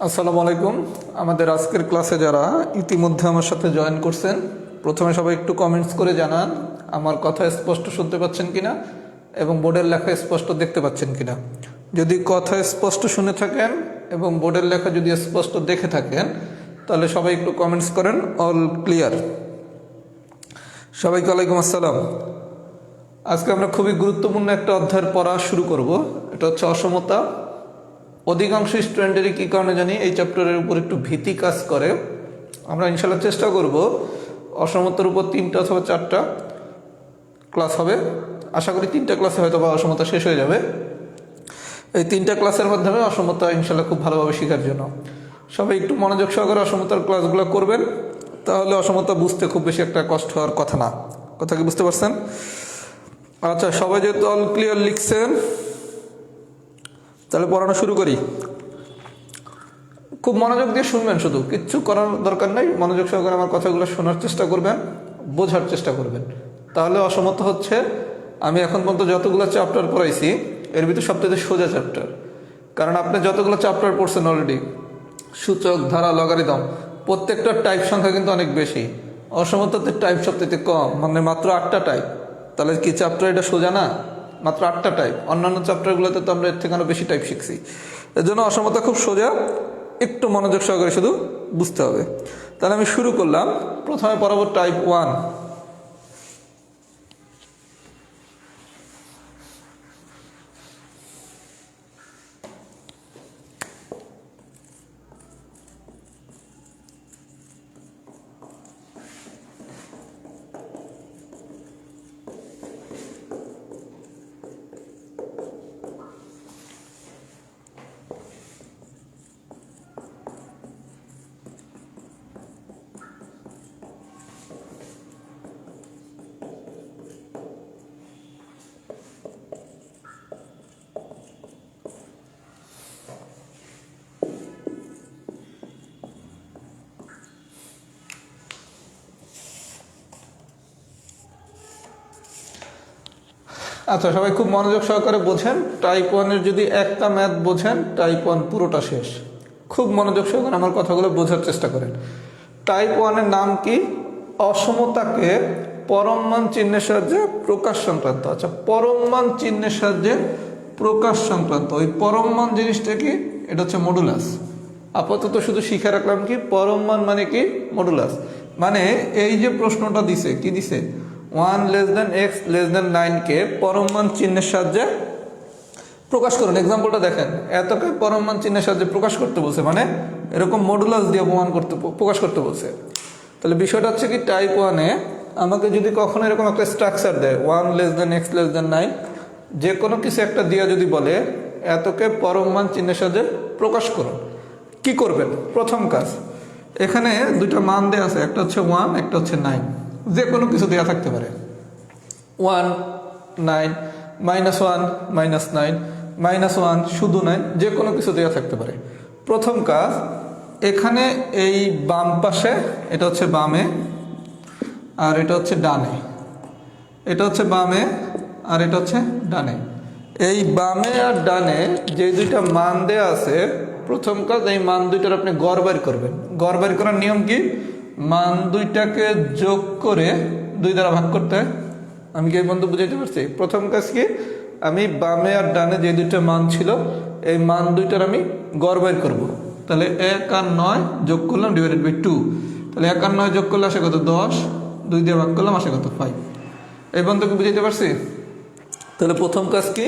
আসসালামু আলাইকুম। আমাদের আজকের ক্লাসে যারা ইতিমধ্যে আমার সাথে জয়েন করছেন, প্রথমে সবাই একটু কমেন্টস করে জানান আমার কথা স্পষ্ট শুনতে পাচ্ছেন কিনা এবং বোর্ডের লেখা স্পষ্ট দেখতে পাচ্ছেন কিনা। যদি কথা স্পষ্ট শুনে থাকেন এবং বোর্ডের লেখা যদি স্পষ্ট দেখে থাকেন তাহলে সবাই একটু কমেন্টস করেন অল ক্লিয়ার। সবাইকে ওয়ালাইকুম আসসালাম। আজকে আমরা খুবই গুরুত্বপূর্ণ একটা অধ্যায়ের পড়া শুরু করব। এটা হচ্ছে অসমতা। অধিকাংশ স্টুডেন্টেরই কী কারণে জানি এই চ্যাপ্টারের উপর একটু ভীতি কাজ করে। আমরা ইনশাল্লাহ চেষ্টা করব অসমতার উপর 3টা অথবা 4টা ক্লাস হবে। আশা করি 3টা ক্লাসে হয়তো বা অসমতা শেষ হয়ে যাবে। এই 3টা ক্লাসের মাধ্যমে অসমতা ইনশাল্লাহ খুব ভালোভাবে শেখার জন্য সবাই একটু মনোযোগ সহকারে অসমতার ক্লাসগুলো করবেন, তাহলে অসমতা বুঝতে খুব বেশি একটা কষ্ট হওয়ার কথা না। কথা কি বুঝতে পারছেন? আচ্ছা, সবাই যেহেতু অল ক্লিয়ার লিখছেন তাহলে পড়ানো শুরু করি। খুব মনোযোগ দিয়ে শুনবেন, শুধু কিচ্ছু করার দরকার নেই। মনোযোগ সহকারে আমার কথাগুলো শোনার চেষ্টা করবেন, বোঝার চেষ্টা করবেন। তাহলে অসমতা হচ্ছে আমি এখন পর্যন্ত যতগুলো চ্যাপ্টার পড়াইছি এর ভিতরে সবথেকে সোজা চ্যাপ্টার। কারণ আপনি যতগুলো চ্যাপ্টার পড়ছেন অলরেডি, সূচক, ধারা, লগারিদম, প্রত্যেকটা টাইপ সংখ্যা কিন্তু অনেক বেশি। অসমতাতে টাইপ সবথেকে কম, মানে মাত্র 8টা টাইপ। তাহলে কি চ্যাপ্টার এটা সোজা না? মাত্র 8টা টাইপ। অন্যান্য চ্যাপ্টারগুলোতে তো আমরা এর থেকে আরও বেশি টাইপ শিখছি। এর জন্য অসমতা খুব সোজা, একটু মনোযোগ সহকারে শুধু বুঝতে হবে। তাহলে আমি শুরু করলাম। প্রথমে পড়াবো টাইপ 1। আচ্ছা, সবাই খুব মনোযোগ সহকারে বোঝেন। টাইপ 1-এর যদি একটা ম্যাথ বোঝেন, টাইপ 1 পুরোটা শেষ। খুব মনোযোগ সহকারে আমার কথাগুলো বোঝার চেষ্টা করেন। টাইপ 1-এর নাম কি? অসমতাকে পরম মান চিহ্নের সাহায্যে প্রকাশ সংক্রান্ত। আচ্ছা, পরম মান চিহ্নের সাহায্যে প্রকাশ সংক্রান্ত। ওই পরম মান জিনিসটা কি? এটা হচ্ছে মডুলাস। আপাতত শুধু শিখে রাখলাম কি পরম মান মানে কি? মডুলাস। মানে এই যে প্রশ্নটা দিছে, কি দিছে? 1 < x < 9 কে পরম মান চিহ্নের সাহায্যে প্রকাশ করুন। এক্সাম্পলটা দেখেন, এতকে পরম মান চিহ্নের সাহায্যে প্রকাশ করতে বলছে, মানে এরকম মডুলাস দিয়ে প্রকাশ করতে বলছে। তাহলে বিষয়টা হচ্ছে কি, টাইপ 1-এ আমাকে যদি কখনো এরকম একটা স্ট্রাকচার দেয় 1 < x < 9, যে কোনো কিছু একটা দিয়া যদি বলে এতকে পরম মান চিহ্নের সাহায্যে প্রকাশ করুন, কি করবেন? প্রথম কাজ, এখানে দুইটা মান দেওয়া আছে, একটা হচ্ছে 1, একটা হচ্ছে 9। যে কোনো কিছু দেওয়া থাকতে পারে, 1 9 -1 -9 -1 শুধু 9, যে কোনো কিছু দেওয়া থাকতে পারে। প্রথম কাজ, এখানে এই বাম পাশে, এটা হচ্ছে বামে আর এটা হচ্ছে ডানে, এটা হচ্ছে বামে আর এটা হচ্ছে ডানে। এই বামে আর ডানে যে দুইটা মান দেওয়া আছে, প্রথম কাজ এই মান দুইটার আপনি গড় বের করবেন। গড় বের করার নিয়ম কি? মান দুইটাকে যোগ করে 2 দ্বারা ভাগ করতে হয়। আমি কি এই বন্ধু বুঝাইতে পারছি? প্রথম কাজ কি, আমি বামে আর ডানে যে দুইটা মান ছিল এই মান দুইটার আমি গড় বের করবো। তাহলে 1 আর 9 যোগ করলাম /2। তাহলে 1 আর 9 যোগ করলে আসে কত? 10। 2 দিয়ে ভাগ করলাম আসে কত? 5। এই বন্ধুকে বুঝাইতে পারছি? তাহলে প্রথম কাজ কি,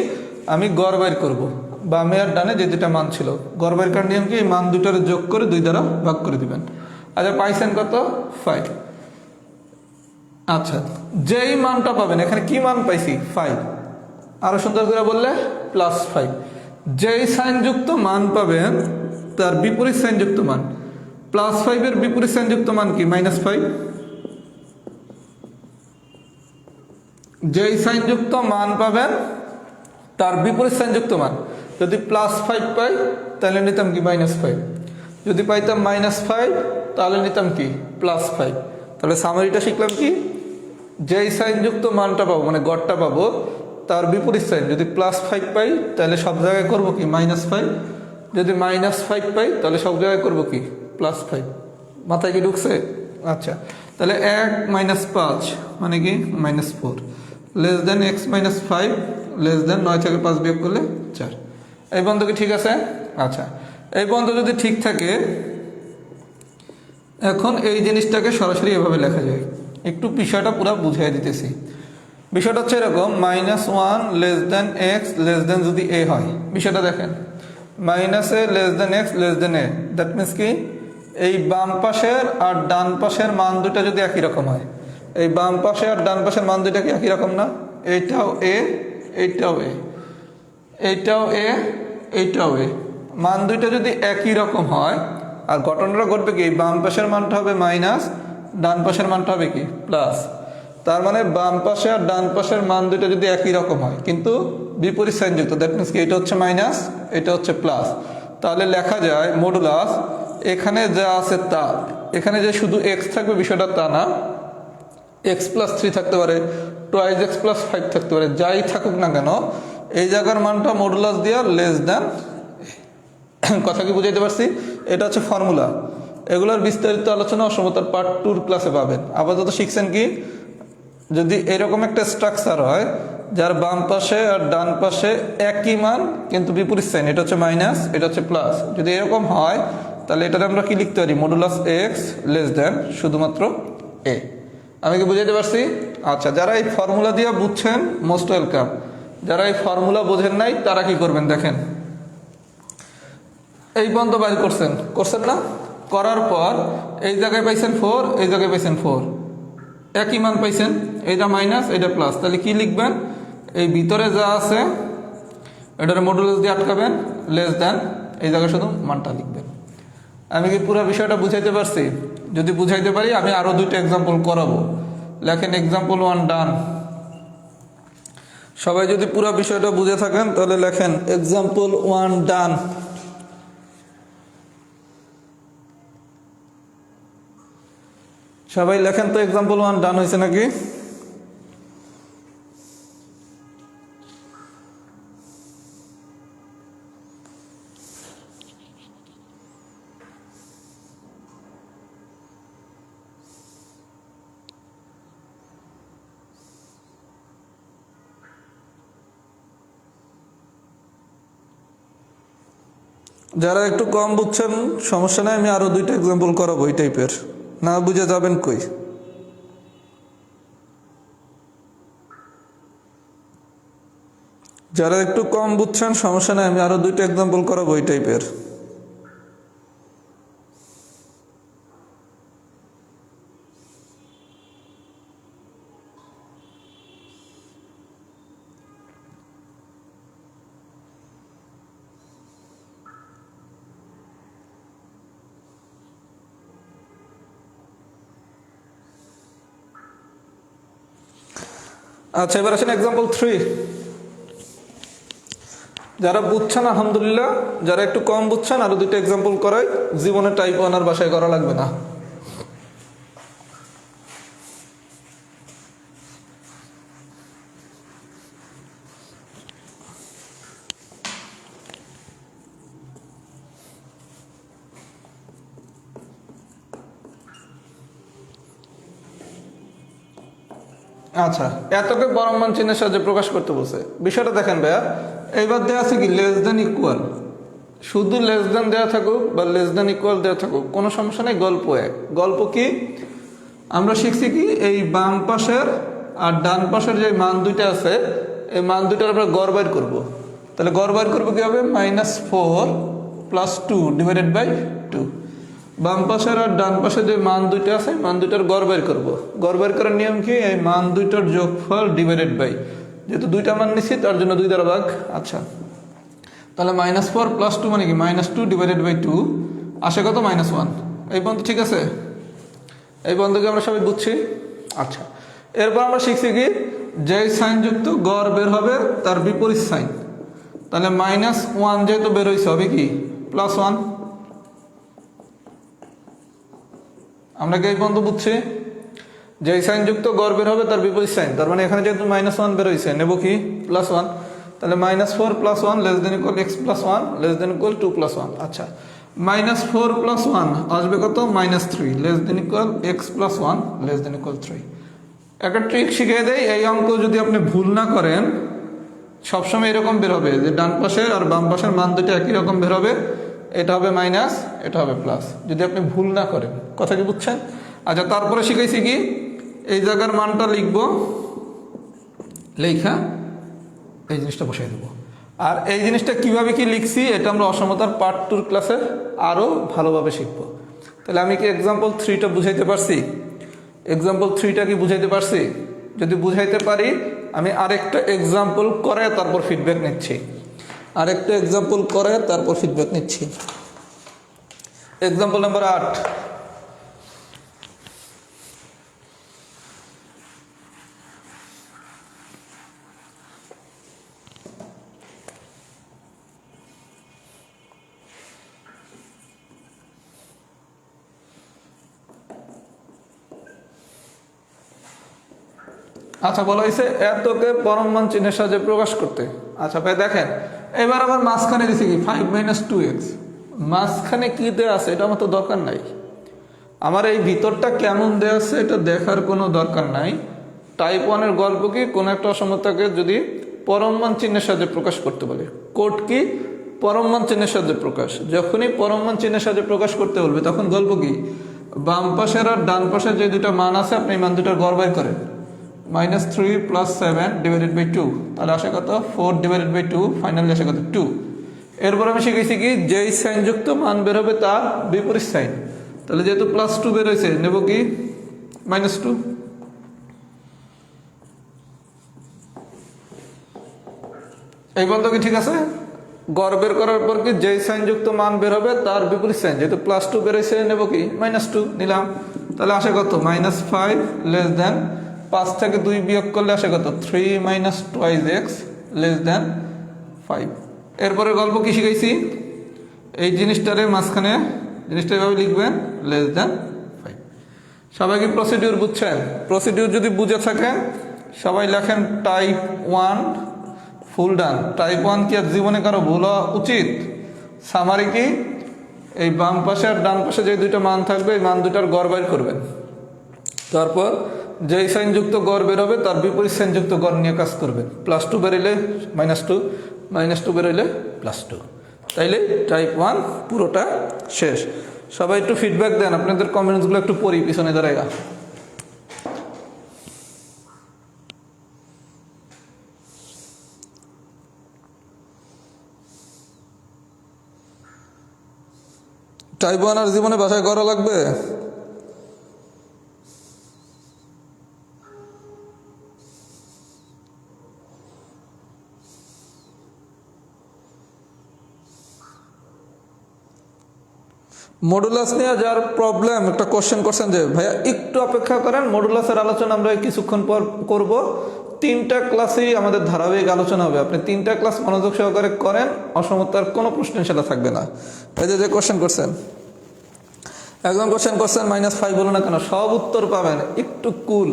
আমি গড় বের করবো। বামে আর ডানে যে দুইটা মান ছিল, গড় বের করার নিয়ম কি? এই মান দুইটার যোগ করে 2 দ্বারা ভাগ করে দিবেন। আচ্ছা, পাইছেন কত? 5। আচ্ছা, যেই মানটা পাবেন, এখানে কি মান পাইছি? 5। আরো সুন্দর করে বললে +5। যেই সাইনযুক্ত মান পাবেন তার বিপরীত সাইনযুক্ত মান। +5 এর বিপরীত সাইনযুক্ত মান কি? -5। যেই সাইনযুক্ত মান পাবেন তার বিপরীত সাইনযুক্ত মান। যদি +5 পাই তাহলে নিতাম কি? -5। যদি পাইতাম -5 তাহলে নিতাম কি? +5। তাহলে সামারিটা শিখলাম কি, যেই সাইনযুক্ত মানটা পাবো মানে গড়টা পাবো তার বিপরীত সাইন। যদি +5 পাই তাহলে সব জায়গায় করবো কি? -5। যদি -5 পাই তাহলে সব জায়গায় করবো কি +5। মাথায় কি ঢুকছে? আচ্ছা, তাহলে 1 - 5 মানে কি -4 less than x - 5 less than 9 থেকে 5 বিয়োগ করলে 4। এই বন্ধ কি ঠিক আছে? আচ্ছা, এই বন্ধ যদি ঠিক থাকে এখন এই জিনিসটাকে সরাসরি এভাবে লেখা যায়। একটু বিষয়টা পুরো বুঝিয়ে দিতেছি। বিষয়টা হচ্ছে এরকম, -1 less than x less than যদি a হয়, বিষয়টা দেখেন -a less than x less than a, that means কি এই বাম পাশের আর ডান পাশের মান দুটা যদি একই রকম হয়, এই বাম পাশে আর ডান পাশের মান দুইটা কি একই রকম না? এইটাও a এইটাও a এইটাও a এইটাও a, মান দুইটা যদি একই রকম হয় আর ঘটনাটা ঘটবে কি বাম পাশের মানটা হবে মাইনাস, ডান পাশের মানটা হবে কি প্লাস। তার মানে বাম পাশে আর ডান পাশের মান দুইটা যদি একই রকম হয় কিন্তু বিপরীত সাইন যুক্ত, দ্যাট মিনস কি এটা হচ্ছে মাইনাস এটা হচ্ছে প্লাস, তাহলে লেখা যায় মডুলাস এখানে যা আছে তা, এখানে যে শুধু এক্স থাকবে বিষয়টা তা না, x+3 থাকতে পারে, 2x+5 থাকতে পারে, যাই থাকুক না কেন এই জায়গার মানটা মডুলাস দিয়া লেস দেন। কথা কি বুঝাইতে পারছি? এটা হচ্ছে ফর্মুলা। এগুলোর বিস্তারিত আলোচনা অসমতার পার্ট 2 ক্লাসে পাবেন। আপাতত শিখছেন কি, যদি এরকম একটা স্ট্রাকচার হয় যার বাম পাশে আর ডান পাশে একই মান কিন্তু বিপরীত সাইন, এটা হচ্ছে মাইনাস এটা হচ্ছে প্লাস, যদি এরকম হয় তাহলে এটাতে আমরা কি লিখতে পারি মডুলাস এক্স লেস দেন শুধুমাত্র এ। আমি কি বুঝাইতে পারছি? আচ্ছা, যারা এই ফর্মুলা দিয়ে বুঝছেন মোস্ট ওয়েলকাম, যারা এই ফর্মুলা বোঝেন নাই তারা কি করবেন দেখেন, এই পর্যন্ত বাইর করছেন না? করার পর এই জায়গায় পাইছেন 4, এই জায়গায় পাইছেন 4, একই মান পাইছেন, এইটা মাইনাস এটা প্লাস, তাহলে কি লিখবেন এই ভিতরে যা আছে এটার মডুলাস দিয়ে আটকাবেন লেস দেন, এই জায়গায় শুধু মানটা লিখবেন। আমি কি পুরো বিষয়টা বুঝাইতে পারছি? যদি বুঝাইতে পারি আমি আরো 2টা এক্সাম্পল করাবো। লেখেন এক্সাম্পল 1 ডান। সবাই যদি পুরো বিষয়টা বুঝে থাকেন তাহলে লেখেন এক্সাম্পল 1 ডান। সবাই লেখেন তো এক্সাম্পল 1 ডান হয়েছে নাকি? যারা একটু কম বুঝছেন সমস্যা নাই, আমি আরো 2টা এক্সাম্পল করাবো এই টাইপের, না বুঝে যাবেন কই। যারা একটু কম বুঝছেন সমস্যা নাই, আমি আরো 2টা এক্সাম্পল করাবো এই টাইপের। আচ্ছা, এবার আসেন এক্সাম্পল 3। যারা বুঝছেন আলহামদুলিল্লাহ, যারা একটু কম বুঝছেন আরো 2টা এক্সাম্পল করাই, জীবনে টাইপ 1 আর বাসায় করা লাগবে না। আচ্ছা, এতকে বড় মান চিহ্নের সাহায্যে প্রকাশ করতে বলছে। বিষয়টা দেখেন ভাইয়া, এইবার দেওয়া আছে কি লেস দেন ইকুয়াল, শুধু লেস দেন দেওয়া থাকুক বা লেস দেন ইকুয়াল দেওয়া থাকুক কোনো সমস্যা নেই। গল্প এক, গল্প কি আমরা শিখছি কি এই বাম পাশের আর ডান পাশের যে মান দুইটা আছে এই মান দুইটার আমরা গড় বাইর করবো। তাহলে গড় বাইর করবো কি হবে -4 + 2 ডিভাইডেড বাই 2। বাম পাশের আর ডান পাশে যে মান দুইটা আছে মান দুইটার গড় বের করব। গড় বের করার নিয়ম কি এই মান দুইটার যোগফল ডিভাইডেড বাই, যেহেতু দুইটা মান নিছি তার জন্য 2 দ্বারা ভাগ। আচ্ছা, তাহলে -4 + 2 মানে কি -2 ডিভাইডেড বাই 2 আসে কত -1। এই পর্যন্ত ঠিক আছে? এই পর্যন্তকে আমরা সবাই বুঝছি। আচ্ছা, এরপর আমরা শিখছি কি যেই সাইন যুক্ত গড় বের হবে তার বিপরীত সাইন, তাহলে -1 যেহেতু বের হইছে হবে কি +1। আমরা কি এই পর্যন্ত বুঝছি যে সাইন যুক্ত গড় বের হবে তার বিপরীত সাইন, তার মানে এখানে যেহেতু -1 বের হয়েছে নেব কি +1। তাহলে -4 + 1 <= x + 1 <= 2 + 1। আচ্ছা, -4 + 1 আসবে কত? -3 <= x + 1 <= 3। একটা ট্রিক শিখিয়ে দেই, এই অঙ্ক যদি আপনি ভুল না করেন সবসময় এরকম বের হবে যে ডান পাশের আর বাম পাশের মান দুটো একই রকম বের হবে, এটা হবে মাইনাস, এটা হবে প্লাস, যদি আপনি ভুল না করেন। কথা কি বুঝছেন? আচ্ছা, তারপরে শিখাইছি কি, এই জায়গার মানটা লিখব, লেখা এই জিনিসটা বসাই দেবো। আর এই জিনিসটা কিভাবে কি লিখছি এটা আমরা অসমতার পার্ট 2 ক্লাসে আরও ভালোভাবে শিখব। তাহলে আমি কি এক্সাম্পল 3টা বুঝাইতে পারছি? এক্সাম্পল 3টা কি বুঝাইতে পারছি? যদি বুঝাইতে পারি আমি আরেকটা এক্সাম্পল করে তারপর ফিডব্যাক নিচ্ছি। আরেকটা এক্সাম্পল করে তারপর ফিডব্যাক নিচ্ছি। Example number 8। আচ্ছা, বলা হয়েছে এতকে পরম মান চিহ্নের সাহায্যে প্রকাশ করতে। আচ্ছা ভাই দেখেন, এবার আবার মাঝখানে দিছি কি 5 - 2x। মাঝখানে কি দেওয়া আছে এটা আমার তো দরকার নাই, আমার এই ভিতরটা কেমন দেওয়া আছে এটা দেখার কোনো দরকার নাই। টাইপ 1-এর গল্প কি, কোনো একটা অসমতাকে যদি পরম মান চিহ্নের সাহায্যে প্রকাশ করতে বলে, কোড কি পরম মান চিহ্নের সাহায্যে প্রকাশ। যখনই পরম মান চিহ্নের সাহায্যে প্রকাশ করতে বলবে তখন গল্প কি, বাম পাশের আর ডান পাশের যে দুটো মান আছে আপনি এই মান দুটার গড় বের করেন। -3 + 7 / 2, তাহলে আসে কত? 4 / 2, ফাইনালি আসে কত? 2। এরপর আমি শিখেছি কি, যেই সাইনযুক্ত মান বের হবে তার বিপরীত সাইন। তাহলে যেহেতু +2 বের হয়েছে নেব কি -2। এই বলতো কি ঠিক আছে? গড় বের করার পর কি যেই সাইনযুক্ত মান বের হবে তার বিপরীত সাইন, যেহেতু +2 বের হয়েছে নেব কি -2 নিলাম। তাহলে আসে কত? -5 5 থেকে 2 বিয়োগ করলে আসে কত? 3 - 2x <5। এরপরে গল্প কি শিখাইছি, এই জিনিসটারে মাঝখানে জিনিসটা এভাবে লিখবেন <5। সবাই কি প্রসিডিউর বুঝছেন? প্রসিডিউর যদি বুঝে থাকেন সবাই লেখেন টাইপ 1 ফুল ডান। টাইপ 1 কি আর জীবনে কারো ভুল হওয়া উচিত? সামারি কি, এই বাম পাশে আর ডান পাশে যে দুইটা মান থাকবে এই মান দুটার গড় বের করবেন, তারপর যেই সাইনযুক্ত গড় বের হবে তার বিপরীত সাইনযুক্ত গড় নিয়ে কাজ করবেন। +2 বেরোলে -2, -2 বেরোলে +2। তাইলে টাইপ 1 পুরোটা শেষ। সবাই একটু ফিডব্যাক দেন, আপনাদের কমেন্টসগুলো একটু পড়ি পিছনে দাঁড়াইয়া। টাইপ 1 আর জীবনে বাসায় করা লাগবে? মডুলাস নিয়ে যার প্রবলেম, একটা কোশ্চেন করছেন যে ভাইয়া একটু অপেক্ষা করেন, মডুলাসের আলোচনা আমরা কিছুক্ষণ পর করব। 3টা ক্লাসেই আমাদের ধারাবাহিক আলোচনা হবে, আপনি 3টা ক্লাস মনোযোগ সহকারে করেন, অসমতার কোনো প্রশ্ন সেটা থাকবে না। এই যে কোশ্চেন করছেন, একদম কোশ্চেন করছেন -5 বলো না কেন, সব উত্তর পাবেন, একটু কুল।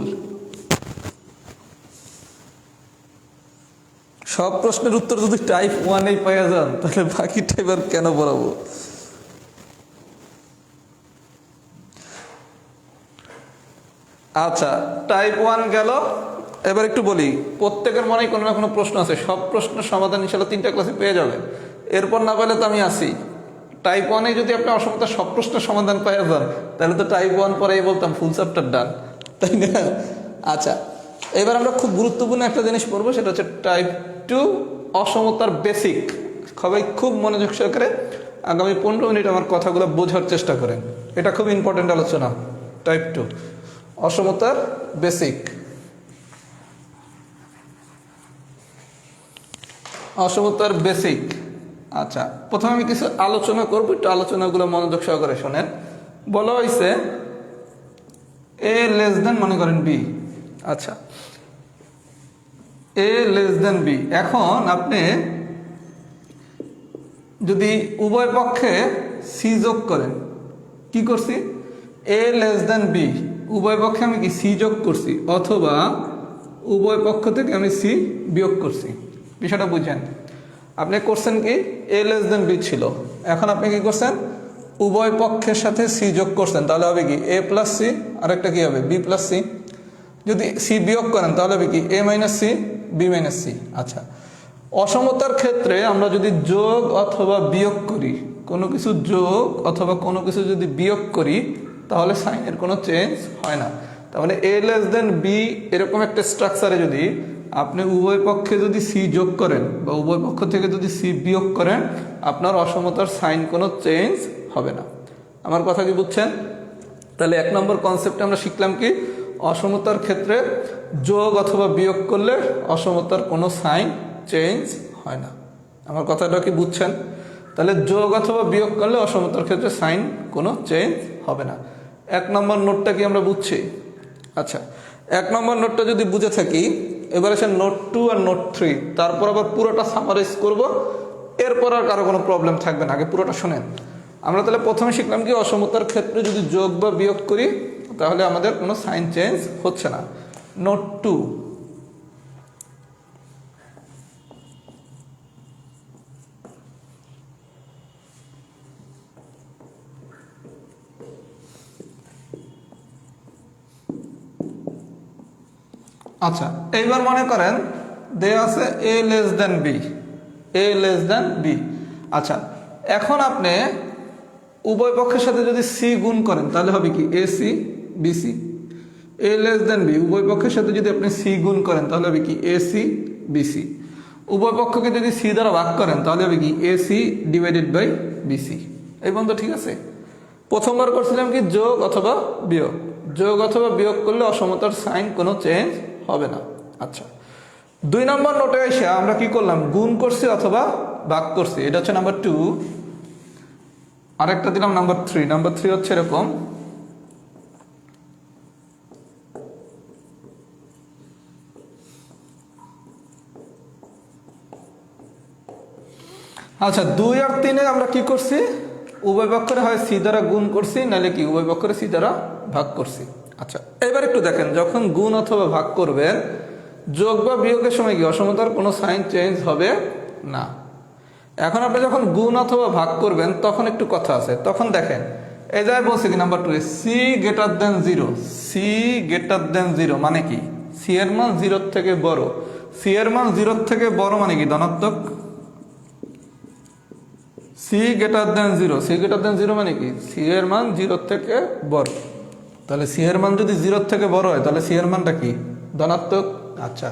সব প্রশ্নের উত্তর যদি টাইপ 1-এই পাওয়া যান তাহলে বাকি টাইপ আর কেন পড়াবো? আচ্ছা, টাইপ 1 গেল। এবার একটু বলি, প্রত্যেকের মনেই কোনো না কোনো প্রশ্ন আছে, সব প্রশ্নের সমাধান ইনশাল্লাহ 3টা ক্লাসে পেয়ে যাবে। এরপর না পেলে তো আমি আসি। টাইপ 1-এ যদি আপনি অসমতার সব প্রশ্নের সমাধান পেয়ে যান তাহলে তো টাইপ 1 পরেই বলতাম ফুল চ্যাপ্টার ডান, তাই না? আচ্ছা, এবার আমরা খুব গুরুত্বপূর্ণ একটা জিনিস পড়বো, সেটা হচ্ছে টাইপ 2 অসমতার বেসিক। সবাই খুব মনোযোগ সহকারে আগামী 15 মিনিট আমার কথাগুলো বোঝার চেষ্টা করেন, এটা খুব ইম্পর্টেন্ট আলোচনা। টাইপ 2 অসমতার বেসিক। অসমতার বেসিক। আচ্ছা, প্রথমে আমি কিছু আলোচনা করবো, একটু আলোচনাগুলো মনোযোগ সহকারে শোনেন। বলা হয়েছে a <, মনে করেন b। আচ্ছা, a <, b। এখন আপনি যদি উভয় পক্ষে c যোগ করেন, কি করছি, a <, b উভয় পক্ষে আমি কি c যোগ করছি, অথবা উভয় পক্ষ থেকে আমি c বিয়োগ করছি। বিষয়টা বুঝেন। আপনি করছেন কি a লেস দেন b ছিল, এখন আপনি কি করছেন উভয় পক্ষের সাথে c যোগ করছেন, তাহলে হবে কি a প্লাস c, আর একটা কি হবে b প্লাস c। যদি c বিয়োগ করেন তাহলে হবে কি a minus c b minus c। আচ্ছা, অসমতার ক্ষেত্রে আমরা যদি যোগ অথবা বিয়োগ করি, কোনো কিছু যোগ অথবা কোনো কিছু যদি বিয়োগ করি তাহলে সাইনের কোনো চেঞ্জ হয় না। তার মানে a লেস দেন b এরকম একটা স্ট্রাকচারে যদি আপনি উভয় পক্ষে যদি c যোগ করেন বা উভয় পক্ষ থেকে যদি c বিয়োগ করেন, আপনার অসমতার সাইন কোনো চেঞ্জ হবে না। আমার কথা কি বুঝছেন? তাহলে 1 নম্বর কনসেপ্টে আমরা শিখলাম কি অসমতার ক্ষেত্রে যোগ অথবা বিয়োগ করলে অসমতার কোনো সাইন চেঞ্জ হয় না। আমার কথাটা কি বুঝছেন? তাহলে যোগ অথবা বিয়োগ করলে অসমতার ক্ষেত্রে সাইন কোনো চেঞ্জ হবে না। 1 নম্বর নোটটা কি আমরা বুঝছি? আচ্ছা, 1 নম্বর নোটটা যদি বুঝে থাকি, এবার আসে নোট 2 আর নোট 3, তারপর আবার পুরোটা সামারাইজ করব, এরপর আর কারো কোনো প্রবলেম থাকবে না। আগে পুরোটা শোনেন। আমরা তাহলে প্রথমে শিখলাম কি অসমতার ক্ষেত্রে যদি যোগ বা বিয়োগ করি তাহলে আমাদের কোনো সাইন চেঞ্জ হচ্ছে না। নোট 2, আচ্ছা এইবার মনে করেন দেয়া আছে a less than b, a less than b। আচ্ছা, এখন আপনি উভয় পক্ষের সাথে যদি c গুণ করেন তাহলে হবে কি ac bc। a less than b উভয় পক্ষের সাথে যদি আপনি c গুণ করেন তাহলে হবে কি ac bc। উভয় পক্ষকে যদি c দ্বারা ভাগ করেন তাহলে হবে কি ac ডিভাইডেড বাই bc। এই পর্যন্ত ঠিক আছে? প্রথমবার করছিলাম কি যোগ অথবা বিয়োগ, যোগ অথবা বিয়োগ করলে অসমতার সাইন কোনো চেঞ্জ হবে না। আচ্ছা, 2 নম্বর নোটে এসে আমরা কি করলাম গুণ করছি অথবা ভাগ করছি, এটা হচ্ছে নাম্বার 2। আরেকটা দিলাম নাম্বার 3। নাম্বার 3 হচ্ছে এরকম, আচ্ছা 2 আর 3 আমরা কি করছি উভয় পক্ষের হয় c দ্বারা গুণ করছি, নাহলে কি উভয় পক্ষের c দ্বারা ভাগ করছি। আচ্ছা, এবার একটু দেখেন যখন গুণ অথবা ভাগ করবেন যোগ বা বিয়োগের সময় কি অসমতার কোনো সাইন চেঞ্জ হবে না। এখন আপনি যখন গুণ অথবা ভাগ করবেন তখন একটু কথা আছে। তখন দেখেন এই জায়গায় বলছে কি number 2 c greater than 0, c greater than 0 মানে কি c এর মান 0 থেকে বড়। c এর মান 0 থেকে বড় মানে কি ধনাত্মক। c greater than 0, c greater than 0 মানে কি c এর মান 0 থেকে বড়। তাহলে c এর মান যদি 0 থেকে বড় হয় তাহলে c এর মানটা কি ধনাত্মক। আচ্ছা,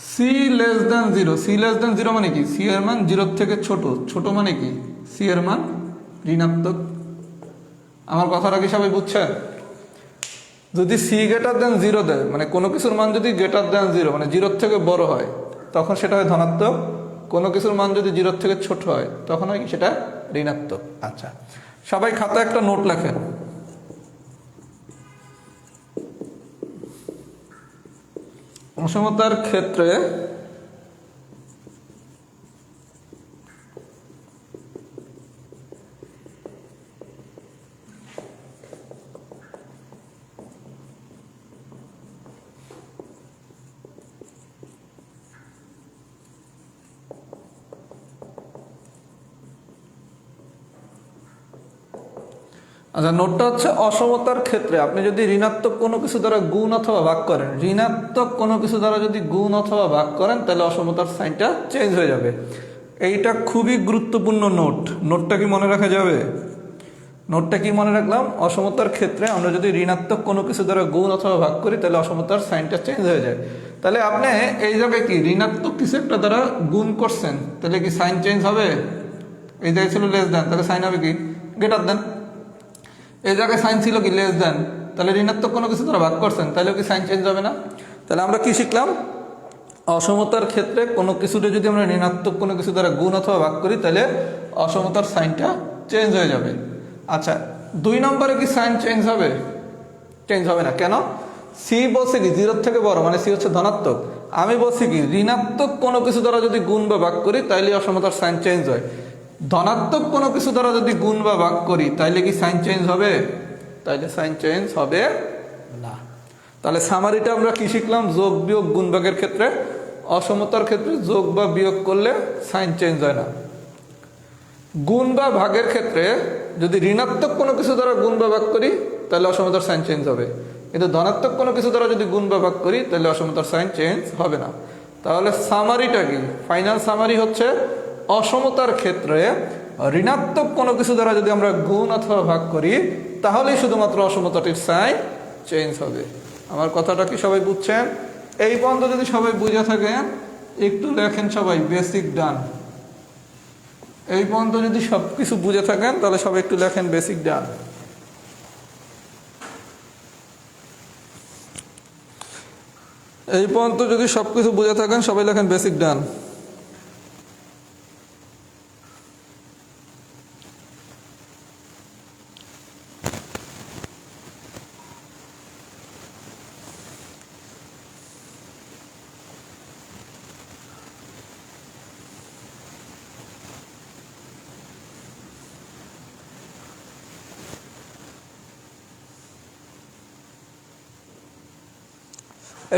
c less than 0, c less than 0 মানে কি c এর মান 0 থেকে ছোট, ছোট মানে কি c এর মান ঋণাত্মক। আমার কথাটা কি সবাই বুঝছেন? যদি c গ্রেটার দেন 0 দেয় মানে কোনো কিছুর মান যদি গ্রেটার দেন 0 মানে 0 থেকে বড় হয় তখন সেটা হয় ধনাত্মক, কোনো কিছুর মান যদি 0 থেকে ছোট হয় তখন হয় কি সেটা ঋণাত্মক। আচ্ছা, সবাই খাতায় একটা নোট লেখেন। অসমতার ক্ষেত্রে আচ্ছা, নোটটা হচ্ছে অসমতার ক্ষেত্রে আপনি যদি ঋণাত্মক কোনো কিছু দ্বারা গুণ অথবা ভাগ করেন, ঋণাত্মক কোনো কিছু দ্বারা যদি গুণ অথবা ভাগ করেন তাহলে অসমতার সাইনটা চেঞ্জ হয়ে যাবে। এইটা খুবই গুরুত্বপূর্ণ নোট। নোটটা কি মনে রাখা যাবে? নোটটা কি মনে রাখলাম? অসমতার ক্ষেত্রে আমরা যদি ঋণাত্মক কোনো কিছু দ্বারা গুণ অথবা ভাগ করি তাহলে অসমতার সাইনটা চেঞ্জ হয়ে যায়। তাহলে আপনি এই জায়গায় কি ঋণাত্মক কিছু একটা দ্বারা গুণ করছেন তাহলে কি সাইন চেঞ্জ হবে? এই জায়গায় ছিল লেস দেন, তাহলে সাইন হবে কি গ্রেটার দেন। এই জায়গায় সাইন ছিল কি লেস দেন, তাহলে ঋণাত্মক কোনো কিছু দ্বারা ভাগ করছেন তাহলে কি সাইন চেঞ্জ হবে না? তাহলে আমরা কি শিখলাম? অসমতার ক্ষেত্রে কোনো কিছুটা যদি আমরা ঋণাত্মক কোনো কিছু দ্বারা গুণ অথবা ভাগ করি তাহলে অসমতার সাইনটা চেঞ্জ হয়ে যাবে। আচ্ছা, 2 নম্বরে কি সাইন চেঞ্জ হবে? চেঞ্জ হবে না। কেন? সি বলছে কি 0 থেকে বড় মানে সি হচ্ছে ধনাত্মক। আমি বলছি কি ঋণাত্মক কোনো কিছু দ্বারা যদি গুণ বা ভাগ করি তাইলে অসমতার সাইন চেঞ্জ হয়। ধনাত্মক কোনো কিছু দ্বারা যদি গুণ বা ভাগ করি তাইলে কি সাইন চেঞ্জ হবে? তাইলে সাইন চেঞ্জ হবে না। তাহলে সামারিটা আমরা কি শিখলাম? যোগ বিয়োগ গুণ ভাগের ক্ষেত্রে অসমতার ক্ষেত্রে যোগ বা বিয়োগ করলে সাইন চেঞ্জ হয় না। গুণ বা ভাগের ক্ষেত্রে যদি ঋণাত্মক কোনো কিছু দ্বারা গুণ বা ভাগ করি তাহলে অসমতার সাইন চেঞ্জ হবে, কিন্তু ধনাত্মক কোনো কিছু দ্বারা যদি গুণ বা ভাগ করি তাহলে অসমতার সাইন চেঞ্জ হবে না। তাহলে সামারিটা কি? ফাইনাল সামারি হচ্ছে অসমতার ক্ষেত্রে ঋণাত্মক কোনো কিছু দ্বারা যদি আমরা গুণ অথবা ভাগ করি তাহলেই শুধুমাত্র অসমতাটির সাইন চেঞ্জ হবে। আমার কথাটা কি সবাই বুঝছেন? এই পর্যন্ত যদি সবাই বুঝে থাকেন একটু লেখেন সবাই বেসিক ডান। এই পর্যন্ত যদি সব কিছু বুঝে থাকেন তাহলে সবাই একটু লেখেন বেসিক ডান। এই পর্যন্ত যদি সব কিছু বুঝে থাকেন সবাই লেখেন বেসিক ডান।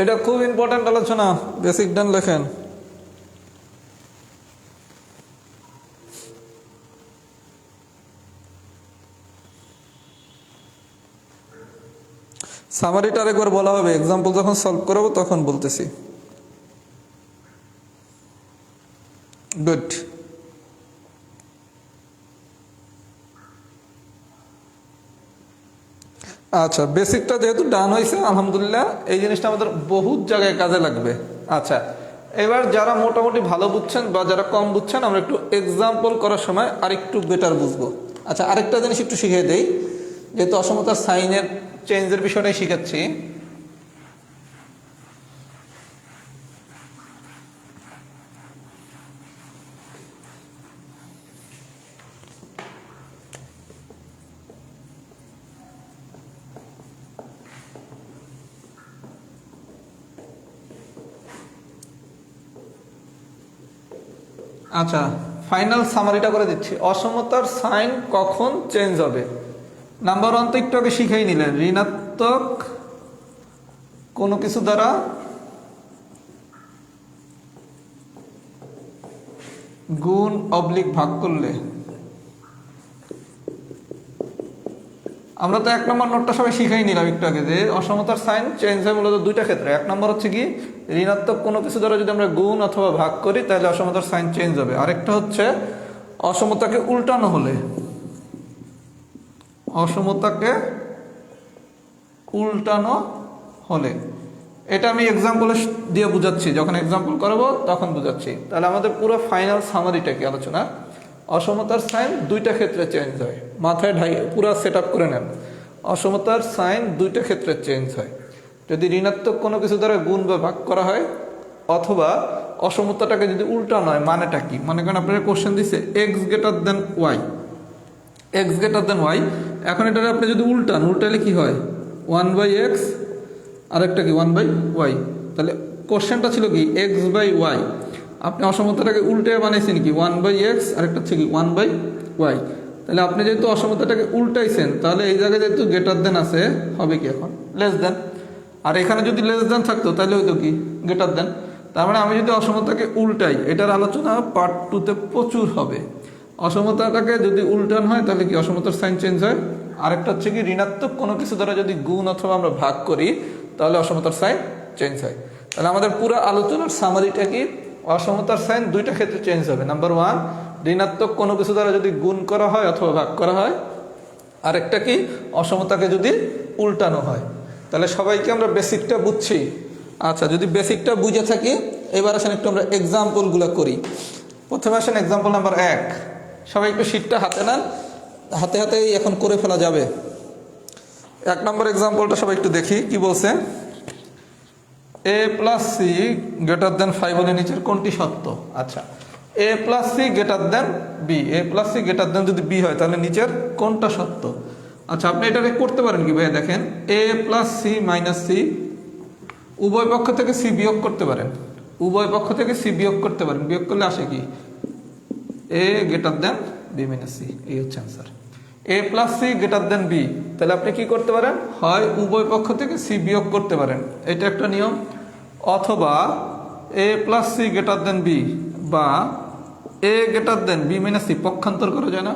এটা খুব ইম্পর্টেন্ট আলোচনা, বেসিক ডান লেখেন। সামারিটা আরেকবার বলা হবে, এক্সাম্পল যখন সলভ করবো তখন বলতেছি। গুড। আচ্ছা, বেসিকটা যেহেতু ডান হয়েছে আলহামদুলিল্লাহ, এই জিনিসটা আমাদের বহুত জায়গায় কাজে লাগবে। আচ্ছা, এবার যারা মোটামুটি ভালো বুঝছেন বা যারা কম বুঝছেন আমরা একটু এক্সাম্পল করার সময় আরেকটু বেটার বুঝবো। আচ্ছা, আরেকটা জিনিস একটু শিখিয়ে দেই, যেহেতু অসমতার সাইনের চেঞ্জের বিষয়টাই শিখাচ্ছি। আচ্ছা, ফাইনাল সামারিটা করে দিচ্ছি। অসমতার সাইন কখন চেঞ্জ হবে? নাম্বার ওয়ান তো একটু আগে শিখেই নিলেন, ঋণাত্মক কোনো কিছু দ্বারা গুণ অবলিক ভাগ করলে। আমরা তো এক নম্বর নোটটা সবাই শিখাই নিলাম একটু আগে, যে অসমতার সাইন চেঞ্জ হয় মূলত দুইটা ক্ষেত্রে। এক নম্বর হচ্ছে কি, ঋণাত্মক কোনো কিছু দ্বারা যদি আমরা গুণ অথবা ভাগ করি তাহলে অসমতার সাইন চেঞ্জ হবে। আরেকটা হচ্ছে অসমতাকে উল্টানো হলে। অসমতাকে উল্টানো হলে, এটা আমি এক্সাম্পল দিয়ে বুঝাচ্ছি, যখন এক্সাম্পল করবো তখন বুঝাচ্ছি। তাহলে আমাদের পুরো ফাইনাল সামারিটা কি আলোচনা, অসমতার সাইন দুইটা ক্ষেত্রে চেঞ্জ হয়। মাথায় পুরো সেট আপ করে নেন। অসমতার সাইন দুইটা ক্ষেত্রে চেঞ্জ হয়, যদি ঋণাত্মক কোনো কিছু দ্বারা গুণ বা ভাগ করা হয়, অথবা অসমতাটাকে যদি উল্টানো হয়। মানেটা কি? মনে করেন আপনার কোশ্চেন দিচ্ছে x greater than Y, x greater than y. এখন এটা আপনি যদি উল্টালে কি হয়? 1/x, আরেকটা কি 1/y। তাহলে কোশ্চেনটা ছিল কি এক্স বাই ওয়াই, আপনি অসমতাটাকে উল্টে বানাইছেন কি 1/x, আরেকটা হচ্ছে কি 1/y। তাহলে আপনি যেহেতু অসমতাটাকে উল্টাইছেন তাহলে এই জায়গায় যেহেতু গ্রেটার দেন আছে, হবে কি এখন লেস দেন। আর এখানে যদি লেস দেন থাকতো তাহলে হয়তো কি গ্রেটার দেন। তার মানে আমি যদি অসমতাকে উল্টাই, এটার আলোচনা পার্ট 2-তে প্রচুর হবে। অসমতাটাকে যদি উল্টান হয় তাহলে কি অসমতার সাইন চেঞ্জ হয়। আরেকটা হচ্ছে কি ঋণাত্মক কোনো কিছু দ্বারা যদি গুণ অথবা আমরা ভাগ করি তাহলে অসমতার সাইন চেঞ্জ হয়। তাহলে আমাদের পুরো আলোচনার সামারিটা কি, অসমতার সাইন দুইটা ক্ষেত্রে চেঞ্জ হবে। নাম্বার ওয়ান, ঋণাত্মক কোনো কিছু দ্বারা যদি গুণ করা হয় অথবা ভাগ করা হয়। আরেকটা কি, অসমতাকে যদি উল্টানো হয়। তাহলে সবাইকে আমরা বেসিকটা বুঝছি। আচ্ছা, যদি বেসিকটা বুঝে থাকি এবার আসেন একটু আমরা এক্সাম্পলগুলো করি। প্রথমে আসেন এক্সাম্পল নাম্বার 1। সবাই একটু শিটটা হাতে নেন, হাতে হাতেই এখন করে ফেলা যাবে। 1 নম্বর এক্সাম্পলটা সবাই একটু দেখি কি বলছে। a plus C greater than 5 হলে নিচের কোনটি সত্য? আচ্ছা, a plus C greater than B, a plus C greater than যদি বি হয় তাহলে নিচের কোনটা সত্য? আচ্ছা, আপনি এটাকে করতে পারেন কি ভাই, দেখেন a plus C minus C, উভয় পক্ষ থেকে সি বিয়োগ করতে পারেন, উভয় পক্ষ থেকে সি বিয়োগ করতে পারেন। বিয়োগ করলে আসে কি a greater than B minus C, এই হচ্ছে answer. a plus C greater than B, তাহলে আপনি কি করতে পারেন, হয় উভয় পক্ষ থেকে সি বিয়োগ করতে পারেন, এটা একটা নিয়ম। অথবা A plus C greater than B বা A greater than B minus C পক্ষান্তর করা যায় না?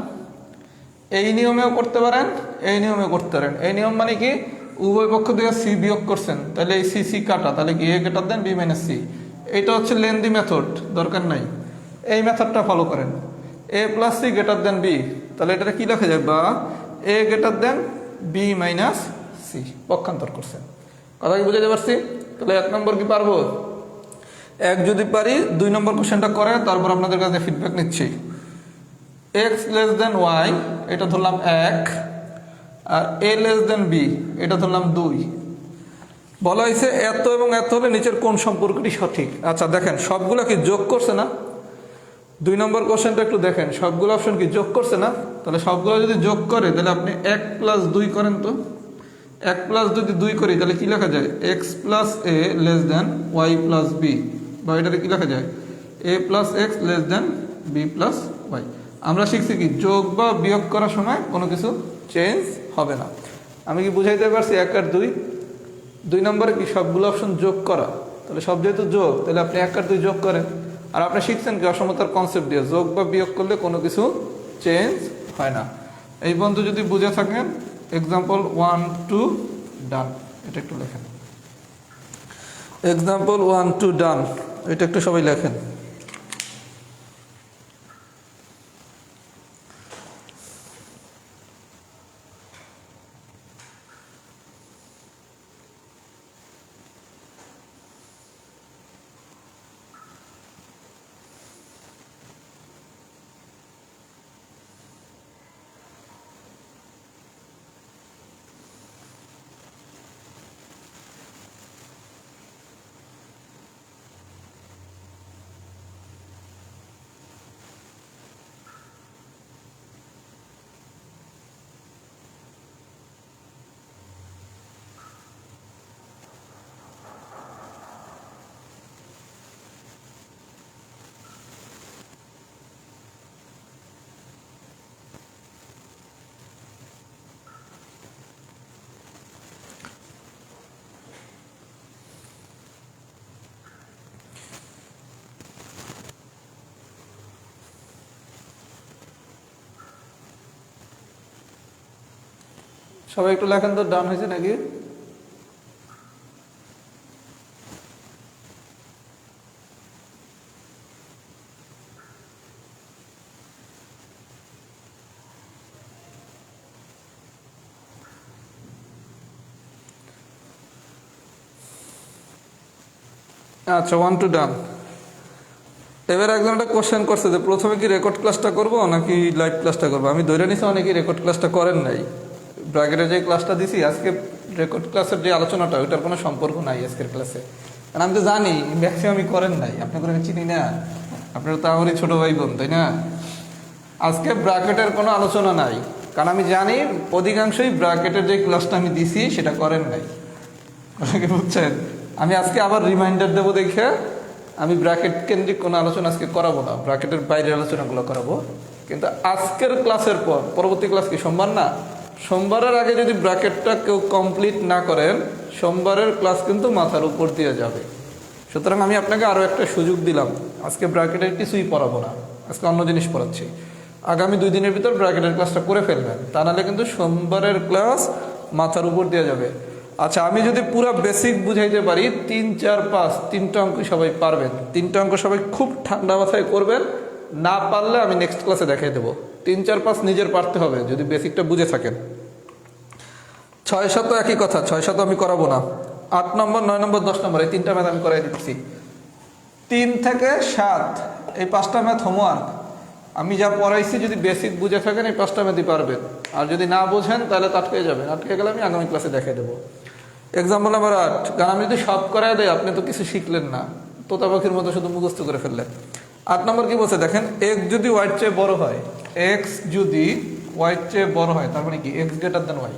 এই নিয়মেও করতে পারেন, এই নিয়মেও করতে পারেন। এই নিয়ম মানে কি, উভয় পক্ষ থেকে সি বিয়োগ করছেন, তাহলে এই সি সি কাটা, তাহলে কি A greater than B minus C. এটা হচ্ছে লেন্দি মেথড, দরকার নাই। এই মেথডটা ফলো করেন, A plus C greater than B, তাহলে এটা কি লেখা যায়, বা A greater than B minus C পক্ষান্তর করছেন। কথা কি বুঝাতে পারছি? তাহলে 1 নম্বর কি পারবো? 1 যদি পারি, 2 নম্বর কোশ্চেনটা করে তারপর আপনাদের কাছে ফিডব্যাক নিচ্ছি। এক্স লেস দেন ওয়াই, এটা ধরলাম 1, আর এ লেস দেন বি, এটা ধরলাম 2। বলা হয়েছে এত এবং এত হলে নিচের কোন সম্পর্কটি সঠিক। আচ্ছা দেখেন, সবগুলো কি যোগ করছে না? 2 নম্বর কোশ্চেনটা একটু দেখেন, সবগুলো অপশন কি যোগ করছে না? তাহলে সবগুলো যদি যোগ করে তাহলে আপনি 1 প্লাস 2 করেন তো। 1 প্লাস যদি 2 করি তাহলে কি লেখা যায়, X plus A less than Y plus B, বা এটাতে কি লেখা যায়, A plus X less than B plus Y. আমরা শিখছি কি, যোগ বা বিয়োগ করার সময় কোনো কিছু চেঞ্জ হবে না। আমি কি বুঝাইতে পারছি? 1 আর 2। 2 নম্বরে কি সবগুলো অপশন যোগ করা, তাহলে সব যেহেতু যোগ, তাহলে আপনি 1 আর 2 যোগ করেন। আর আপনি শিখছেন কি, অসমতার কনসেপ্ট দিয়ে যোগ বা বিয়োগ করলে কোনো কিছু চেঞ্জ হয় না। এই পর্যন্ত যদি বুঝে থাকেন, এক্সাম্পল 1 2 ডান, এটা একটু লেখেন। এক্সাম্পল 1 2 ডান, এটা একটু সবাই লেখেন। সবাই একটু লেখেন তো, ডান হয়েছে নাকি? আচ্ছা 1 2 ডান। এবার একজন একটা কোশ্চেন করছে যে প্রথমে কি রেকর্ড ক্লাসটা করব নাকি লাইভ ক্লাসটা করবো। আমি ধরে নিছি অনেকেই রেকর্ড ক্লাসটা করেন নাই। ব্র্যাকেটে যে ক্লাসটা দিছি আজকে, রেকর্ড ক্লাসের যে আলোচনাটা, ওইটার কোনো সম্পর্ক নাই আজকের ক্লাসে। কারণ আমি তো জানি ম্যাক্সিমামই করেন নাই, আপনাদের আমি চিনি না, আপনারা তো আমারই ছোটো ভাই বোন, তাই না? আজকে ব্র্যাকেটের কোনো আলোচনা নাই, কারণ আমি জানি অধিকাংশই ব্র্যাকেটের যে ক্লাসটা আমি দিছি সেটা করেন নাই। বুঝছেন? আমি আজকে আবার রিমাইন্ডার দেবো দেখে আমি ব্র্যাকেট কেন্দ্রিক কোনো আলোচনা আজকে করাবো না, ব্র্যাকেটের বাইরের আলোচনাগুলো করাবো। কিন্তু আজকের ক্লাসের পর পরবর্তী ক্লাস কি সোমবার না? সোমবারের আগে যদি ব্র্যাকেটটা কেউ কমপ্লিট না করেন, সোমবারের ক্লাস কিন্তু মাথার উপর দিয়ে যাবে। সুতরাং আমি আপনাকে আরও একটা সুযোগ দিলাম, আজকে ব্র্যাকেটের কিছুই পড়াবো না, আজকে অন্য জিনিস পড়াচ্ছি। আগামী 2 দিনের ভিতর ব্র্যাকেটের ক্লাসটা করে ফেলবেন, তা নাহলে কিন্তু সোমবারের ক্লাস মাথার উপর দিয়ে যাবে। আচ্ছা, আমি যদি পুরো বেসিক বুঝাইতে পারি, 3 4 5 3টা অঙ্ক সবাই পারবেন। 3টা অঙ্ক সবাই খুব ঠান্ডা মাথায় করবেন, না পারলে আমি নেক্সট ক্লাসে দেখাই দেবো। 3 4 5 নিজের পারতে হবে যদি বেসিকটা বুঝে থাকেন। 6 7 একই কথা, 6 7 আমি করাবো না। 8 নম্বর 9 নম্বর 10 নম্বর এই 3টা ম্যাথ আমি করাই দিচ্ছি। 3 থেকে 7 এই 5টা ম্যাথ হোমওয়ার্ক। আমি যা পড়াইছি যদি বেসিক বুঝে থাকেন এই 5টা ম্যাথই পারবেন, আর যদি না বোঝেন তাহলে আটকে যাবেন। আটকে গেলে আমি আগামী ক্লাসে দেখাই দেবো। এক্সাম্পল নাম্বার 8, কারণ আমি যদি সব করাই দেয় আপনি তো কিছু শিখলেন না, তোতা পাখির মতো শুধু মুখস্থ করে ফেললেন। 8 নম্বর কি বলছে দেখেন, এক্স যদি ওয়াইয়ের চেয়ে বড় হয়, এক্স যদি ওয়াইয়ের চেয়ে বড় হয়, তার মানে কি X greater than Y.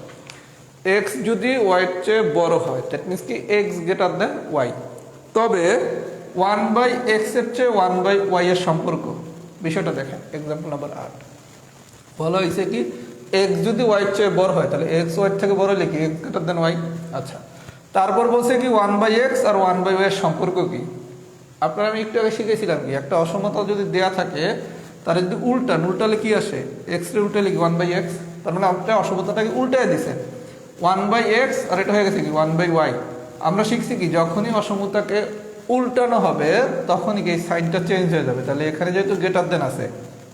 X যদি ওয়াইয়ের চেয়ে বড় হয়, দ্যাট মিনস কি এক্স গ্রেটার দেন ওয়াই, তবে 1/x এর চেয়ে 1/y এর সম্পর্ক। বিষয়টা দেখেন এক্সাম্পল নাম্বার 8 বলা হয়েছে কি, এক্স যদি ওয়াইয়ের চেয়ে বড় হয়, তাহলে এক্স ওয়াইয়ের থেকে বড় হলে কি এক্স গ্রেটার দেন ওয়াই। আচ্ছা, তারপর বলছে কি 1/x আর 1/y এর সম্পর্ক কি। আপনারা আমি একটু আগে শিখেছিলাম কি একটা অসমতা যদি দেয়া থাকে তার যদি উল্টালে কি আসে এক্স রে উল্টালে কি 1/x, তার মানে আপনি অসমতাটাকে উল্টায় দিচ্ছেন 1/x আর এটা হয়ে গেছে কি 1/y। আমরা শিখছি কি যখনই অসমতাকে উল্টানো হবে তখনই কি এই সাইনটা চেঞ্জ হয়ে যাবে। তাহলে এখানে যেহেতু গ্রেটার দেন আছে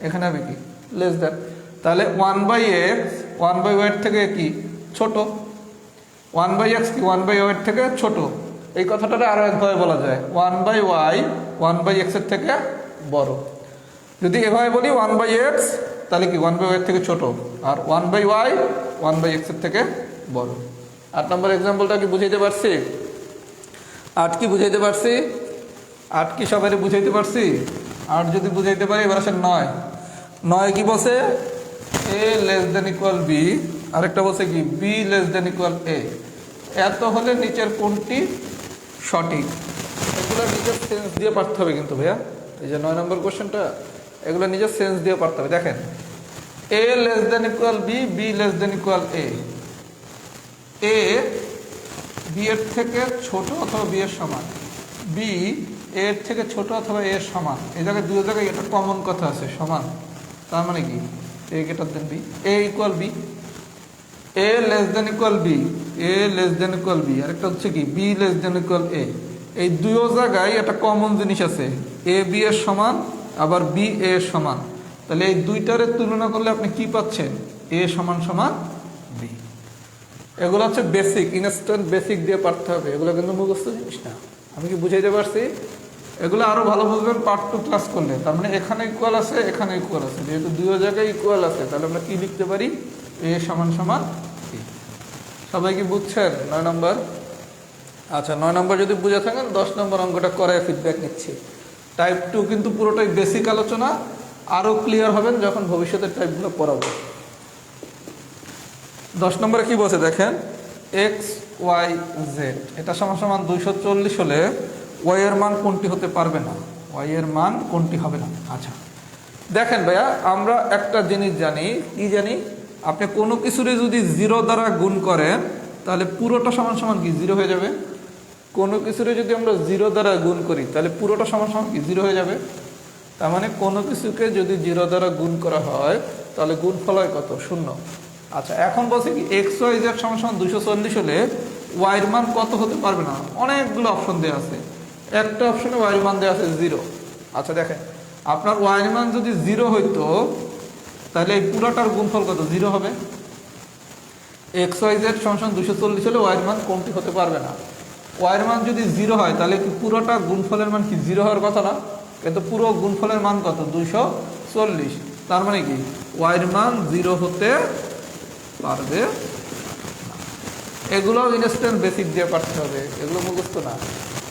এখানে হবে কি লেস দেন, তাহলে 1/x 1/y থেকে কি ছোট, 1/x কি 1/y থেকে ছোট। এই কথাটা আরো একভাবে বলা যায় 1/y 1/x এর থেকে বড়। যদি এভাবে বলি 1/x তাহলে কি 1/y থেকে ছোট, আর 1/y 1/x এর থেকে বড়। 8 নম্বর এক্সাম্পলটা কি বুঝাইতে পারছি? 8 কি বুঝাইতে পারছি? 8 কি সবাই বুঝাইতে পারছি? 8 যদি বুঝাইতে পারি এবার আসেন 9 কি বলছে a less than equal b, আরেকটা বলছে কি b less than equal a। এত হলে নিচের কোনটি সঠিক? এগুলো নিজের সেন্স দিয়ে পারতে হবে কিন্তু ভাইয়া, এই যে 9 নম্বর কোশ্চেনটা এগুলো নিজের সেন্স দিয়ে পারতে হবে। দেখেন a less than equal b, b less than equal a, a b এর থেকে ছোট অথবা b এর সমান, b a এর থেকে ছোট অথবা a এর সমান। এই জায়গায় দুই জায়গায় এটা কমন কথা আছে সমান, তার মানে কি a greater then b, a equal b, a less than equal b, a less than equal b, আরেকটা হচ্ছে কি b less than equal a। এই দুই জায়গায় একটা কমন জিনিস আছে a b এর সমান আবার b a এর সমান। তাহলে এই দুইটারে তুলনা করলে আপনি কি পাচ্ছেন a সমান সমান b। এগুলো হচ্ছে বেসিক, ইনস্ট্যান্ট বেসিক দিয়ে পারতে হবে, এগুলো কিন্তু মুখস্থ জিনিস না। আমি কি বুঝাইতে পারছি? এগুলো আরো ভালো বুঝবেন পার্ট 2 ক্লাস করলে। তার মানে এখানে ইকুয়াল আছে এখানে ইকুয়াল আছে, যেহেতু দুই জায়গায় ইকুয়াল আছে তাহলে আমরা কি লিখতে পারি a সমান সমান b। সবাই কি বুঝছেন 9 নম্বর? আচ্ছা 9 নম্বর যদি বুঝে থাকেন 10 নম্বর অঙ্কটা করে ফিডব্যাক নিচ্ছি। টাইপ 2 কিন্তু পুরোটাই বেসিক আলোচনা, আরো ক্লিয়ার হবেন যখন ভবিষ্যতের টাইপগুলো পড়াবো। 10 নম্বরে কি বলছে দেখেন এক্স ওয়াই জেড এটা সমান সমান 240 হলে ওয়াই এর মান কোনটি হতে পারবে না, ওয়াই এর মান কোনটি হবে না। আচ্ছা দেখেন ভাইয়া আমরা একটা জিনিস জানি, কি জানি, আপনি কোনো কিছুরে যদি 0 দ্বারা গুণ করেন তাহলে পুরোটা সমান সমান কি 0 হয়ে যাবে। কোনো কিছুরে যদি আমরা 0 দ্বারা গুণ করি তাহলে পুরোটা সমান সমান কি 0 হয়ে যাবে। তার মানে কোনো কিছুকে যদি 0 দ্বারা গুণ করা হয় তাহলে গুণফল হয় কত? 0। আচ্ছা এখন বলছে কি এক্স ওয়াই জেড সমান সমান 240 হলে ওয়াইয়ের মান কত হতে পারবে না। অনেকগুলো অপশন দেওয়া আছে, একটা অপশনে ওয়াইয়ের মান দেওয়া আছে 0। আচ্ছা দেখেন আপনার ওয়াইয়ের মান যদি 0 হইতো তাহলে এই পুরোটার গুণফল কত? 0 হবে। এক্স ওয়াই জেড সমান সমান 240 হলে ওয়াইয়ের মান কোনটি হতে পারবে না। ওয়াইয়ের মান যদি 0 হয় তাহলে কি পুরোটা গুণফলের মান কি 0 হওয়ার কথা না, কিন্তু পুরো গুণফলের মান কত? 240। তার মানে কি ওয়াইয়ের মান 0 হতে পারবে না। এগুলো ইনস্ট্যান্ট বেসিক দিয়ে পারতে হবে, এগুলো মুখস্থ না।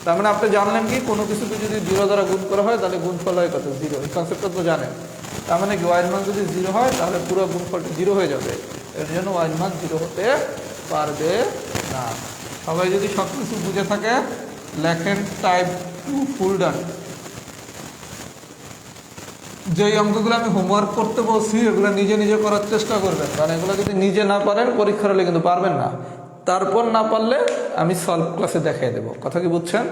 তার মানে আপনি জানলেন কি কোনো কিছুকে যদি 0 দ্বারা গুণ করা হয় তাহলে গুণফল হয় কত? 0। এই কনসেপ্টটা তো জানেন। তার মানে কি ওয়াইয়ের মান যদি 0 হয় তাহলে পুরো গুণফলটা 0 হয়ে যাবে, এর জন্য ওয়াইয়ের মান 0 হতে পারবে না। সবাই যদি সব কিছু বুঝে থাকে লেখেন টাইপ 2 ফুল ডান। যে অঙ্কগুলো আমি হোমওয়ার্ক করতে বলছি এগুলো নিজে নিজে করার চেষ্টা করবেন, কারণ এগুলো যদি নিজে না পারেন পরীক্ষার হলে কিন্তু পারবেন না। তারপর না পারলে আমি সলভ ক্লাসে দেখিয়ে দেবো। কথা কি বুঝছেন?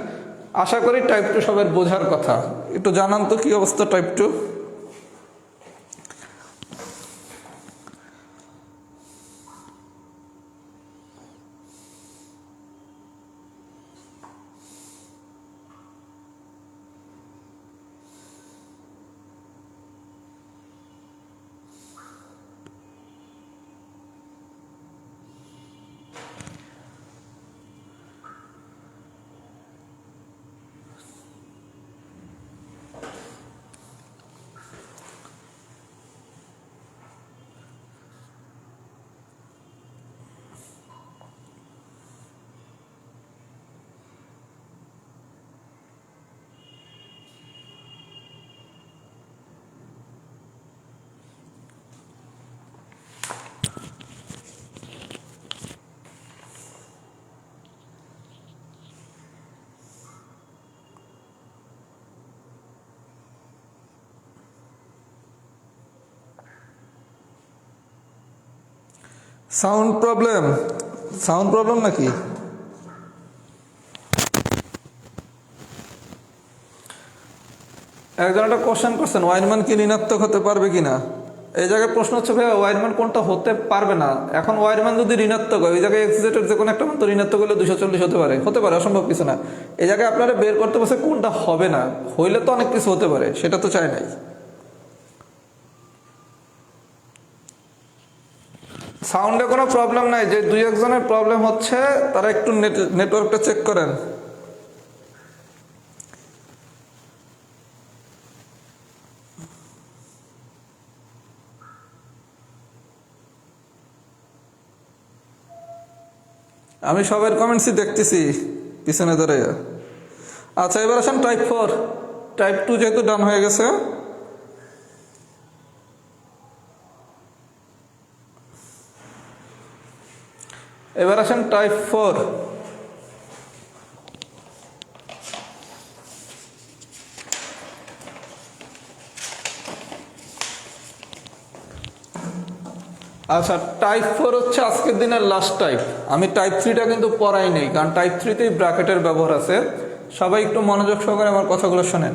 আশা করি টাইপ 2 সবার বোঝার কথা। একটু জানান তো কি অবস্থা টাইপ 2? সাউন্ড প্রবলেম নাকি? একজন একটা কোশ্চেন করছেন ওয়াইয়ের মান কি ঋণাত্মক হতে পারবে কিনা। এই জায়গায় প্রশ্ন হচ্ছে ভাই ওয়াইয়ের মান কোনটা হতে পারবে না। এখন ওয়াইয়ের মান যদি ঋণাত্মক হয়, ওই জায়গায় এক্স জেড যে কোনো একটা মান তো ঋণাত্মক হলে 240 হতে পারে, অসম্ভব কিছু না। এই জায়গায় আপনারা বের করতে পারছে কোনটা হবে না, হইলে তো অনেক কিছু হতে পারে, সেটা তো চাই নাই। সাউন্ডে কোনো প্রবলেম নাই, যে দুই একজনের প্রবলেম হচ্ছে তারা একটু নেটওয়ার্কটা চেক করেন। আমি সবার কমেন্টসই দেখতেছি পিছনে ধরে। আচ্ছা, এবার আসেন টাইপ 4। টাইপ 2 যেহেতু ডান হয়ে গেছে, এবার আসেন টাইপ 4। আচ্ছা, টাইপ 4 হচ্ছে আজকের দিনের লাস্ট টাইপ। আমি টাইপ 3টা কিন্তু পড়াই নেই, কারণ টাইপ 3তেই ব্র্যাকেটের ব্যবহার আছে। সবাই একটু মনোযোগ সহকারে আমার কথাগুলো শোনেন।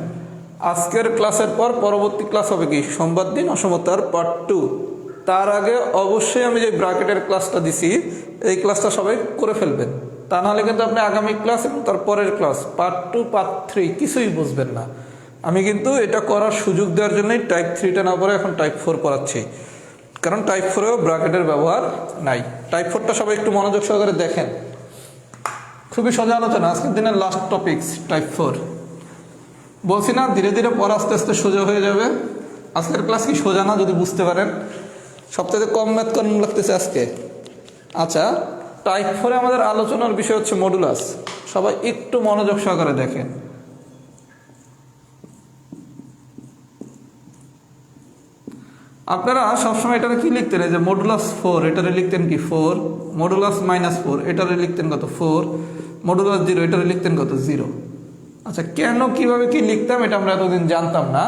আজকের ক্লাসের পর পরবর্তী ক্লাস হবে কি সোমবার দিন অসমতার পার্ট 2। তার আগে অবশ্যই আমি যে ব্র্যাকেটের ক্লাসটা দিছি এই ক্লাসটা সবাই করে ফেলবেন, তা নাহলে কিন্তু আপনি আগামী ক্লাস এবং তার পরের ক্লাস পার্ট 2 পার্ট 3 কিছুই বুঝবেন না। আমি কিন্তু এটা করার সুযোগ দেওয়ার জন্যই টাইপ 3টা না পড়ে এখন টাইপ 4 পড়াচ্ছি, কারণ টাইপ 4এও ব্র্যাকেটের ব্যবহার নাই। টাইপ 4টা সবাই একটু মনোযোগ সহকারে দেখেন, খুবই সোজা আলোচনা। আজকের দিনের লাস্ট টপিকস টাইপ 4। বলছি না ধীরে ধীরে পড়া আস্তে আস্তে সোজা হয়ে যাবে। আজকের ক্লাস কি সোজা না যদি বুঝতে পারেন? সবথেকে কম ম্যাথ কম লাগতেছে আজকে। আচ্ছা, টাইপ 4এ আমাদের আলোচনার বিষয় হচ্ছে মডুলাস। সবাই একটু মনোযোগ সহকারে দেখেন। আপনারা সবসময় এটারে কি লিখতেন, এই যে মডুলাস 4 এটারে লিখতেন কি 4, মডুলাস -4 এটারে লিখতেন কত 4, মডুলাস 0 এটারে লিখতেন কত 0। আচ্ছা, কেন কিভাবে কি লিখতাম এটা আমরা এতদিন জানতাম না।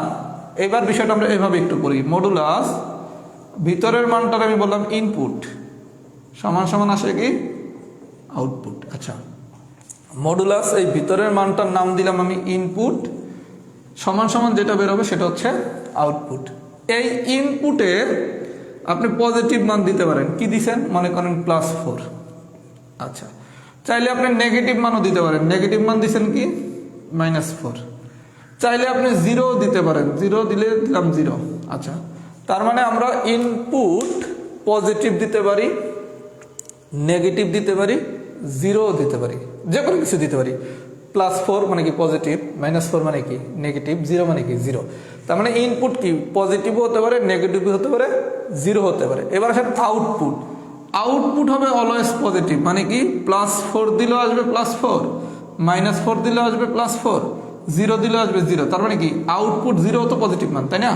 এবার বিষয়টা আমরা এভাবে একটু করি। মডুলাস ভিতরের মানটার আমি বললাম ইনপুট সমান সমান আসে কি আউটপুট। আচ্ছা, মডুলাস এই ভিতরের মানটার নাম দিলাম আমি ইনপুট, সমান সমান যেটা বের হবে সেটা হচ্ছে আউটপুট। এই ইনপুটের আপনি পজিটিভ মান দিতে পারেন, কি দিছেন মনে করেন +4। আচ্ছা, চাইলে আপনি নেগেটিভ মানও দিতে পারেন, নেগেটিভ মান দিছেন কি -4। চাইলে আপনি 0 দিতে পারেন, 0 দিলে দিলাম 0। আচ্ছা, তার মানে আমরা ইনপুট পজিটিভ দিতে পারি, নেগেটিভ দিতে পারি, 0 দিতে পারি, যে কোনো কিছু দিতে পারি। +4 মানে কি পজিটিভ, -4 মানে কি নেগেটিভ, 0 মানে কি 0। তার মানে ইনপুট কি পজিটিভও হতে পারে, নেগেটিভও হতে পারে, 0 হতে পারে। এবার আসেন আউটপুট। আউটপুট হবে অলওয়েজ পজিটিভ, মানে কি +4 দিলেও আসবে +4, -4 দিলেও আসবে +4, 0 দিলেও আসবে 0। তার মানে কি আউটপুট 0 তো পজিটিভ মান, তাই না?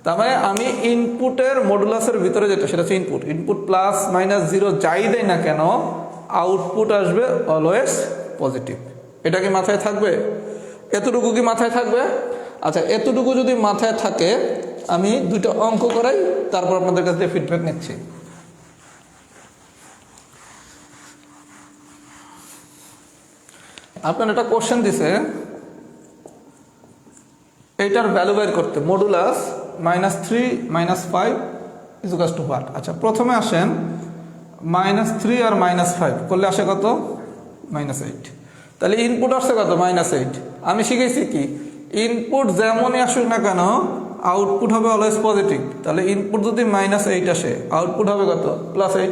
তার মানে আমি ইনপুটের মডুলাসের ভিতরে যেটা সেটা হচ্ছে ইনপুট। ইনপুট +-0 যাই দেয় না কেন আউটপুট আসবে অলওয়েজ পজিটিভ। এটা কি মাথায় থাকবে? এতটুকু কি মাথায় থাকবে? আচ্ছা, এতটুকু যদি মাথায় থাকে আমি দুটো অঙ্ক করাই, তারপর আপনাদের কাছ থেকে ফিডব্যাক নিচ্ছি। আপনার একটা কোশ্চেন দিছে এইটার ভ্যালু বের করতে, মডুলাস -3 -5 = what? আচ্ছা, প্রথমে আসেন -3 আর -5 করলে আসে কত -8। তাহলে ইনপুট আসছে কত -8। আমি শিখেছি কি ইনপুট যেমনই আসুক না কেন আউটপুট হবে অলওয়েজ পজিটিভ। তাহলে ইনপুট যদি -8 আসে আউটপুট হবে কত +8।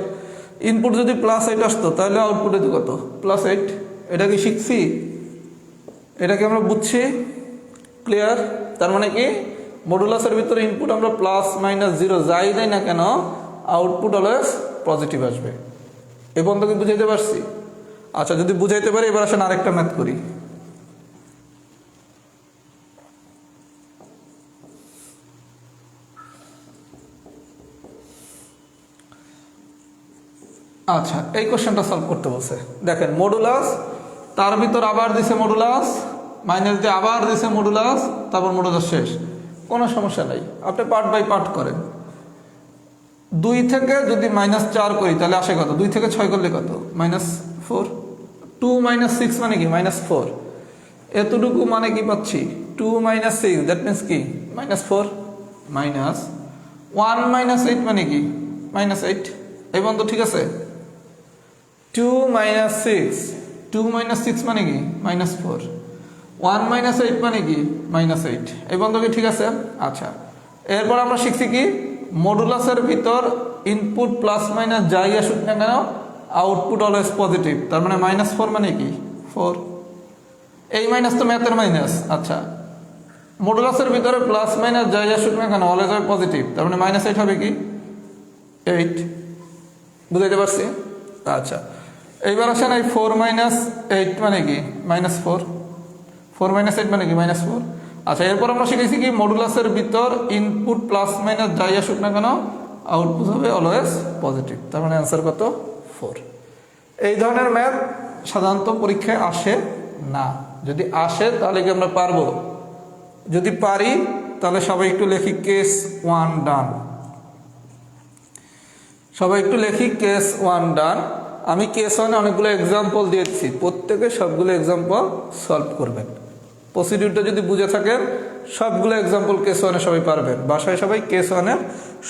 ইনপুট যদি +8 আসতো তাহলে আউটপুট হতো কত +8। এটা কি শিখছি? এটা কি আমরা বুঝছি? ক্লিয়ার? তার মানে কি মডুলাসের ভিতরে ইনপুট আমরা +-0 যাই দেয় না কেন আউটপুট অলওয়েজ পজিটিভ আসবে। এই পর্যন্ত কি বুঝাইতে পারছি? আচ্ছা, যদি বুঝাইতে পারি এবার আসেন আরেকটা ম্যাথ করি। আচ্ছা, এই কোশ্চেনটা সলভ করতে বলছে। দেখেন মডুলাস, তার ভিতর আবার দিছে মডুলাস, মাইনাস দিয়ে আবার দিছে মডুলাস, তারপর মডুলাস শেষ, কোনো সমস্যা নাই। আপনি পার্ট বাই পার্ট করেন। 2 থেকে যদি -4 করি তাহলে আসে কত? 2 থেকে 6 করলে কত -4। 2 - 6 মানে কি -4। এতটুকু মানে কি পাচ্ছি 2 মাইনাস 6 দ্যাট মিন্স কি -4 মাইনাস 1 মাইনাস 8 মানে কি -8 এই বন্ধু ঠিক আছে 2 মাইনাস 6 2 মাইনাস 6 মানে কি -4 1 মাইনাস 8 মানে কি -8 এই বন্ধু কি ঠিক আছে আচ্ছা এরপর আমরা শিখছি কি মডুলাসের ভিতর ইনপুট প্লাস মাইনাস যাই আসুক না কেন আউটপুট অলওয়েজ পজিটিভ তার মানে -4 মানে কি 4 এই মাইনাস তো ম্যাথের মাইনাস আচ্ছা মডুলাসের ভিতরে প্লাস মাইনাস যাই আসুক না কেন অলওয়েজ হয় পজিটিভ তার মানে -8 হবে কি 8 বুঝাইতে পারছি আচ্ছা এইবার আসেন এই 4 মাইনাস 8 মানে কি -4 4 মাইনাস 8 মানে কি -4 আচ্ছা এরপর আমরা শিখেছি কি মডুলাসের ভিতর ইনপুট প্লাস মাইনাস যাই আসুক না কেন আউটপুট হবে অলওয়েজ পজিটিভ তার মানে অ্যান্সার কত 4 এই ধরনের ম্যাথ সাধারণত পরীক্ষায় আসে না যদি আসে তাহলে কি আমরা পারবো যদি পারি তাহলে সবাই একটু লেখি কেস 1 ডান সবাই একটু লেখি কেস 1 ডান আমি কেস 1 এ অনেকগুলো এক্সাম্পল দিয়েছি প্রত্যেকে সবগুলো এক্সাম্পল সলভ করবেন প্রসিডিউরটা যদি বুঝে থাকেন সবগুলো এক্সাম্পল কেস 1 এ সবাই পারবেন বাসায় সবাই কেস 1 এর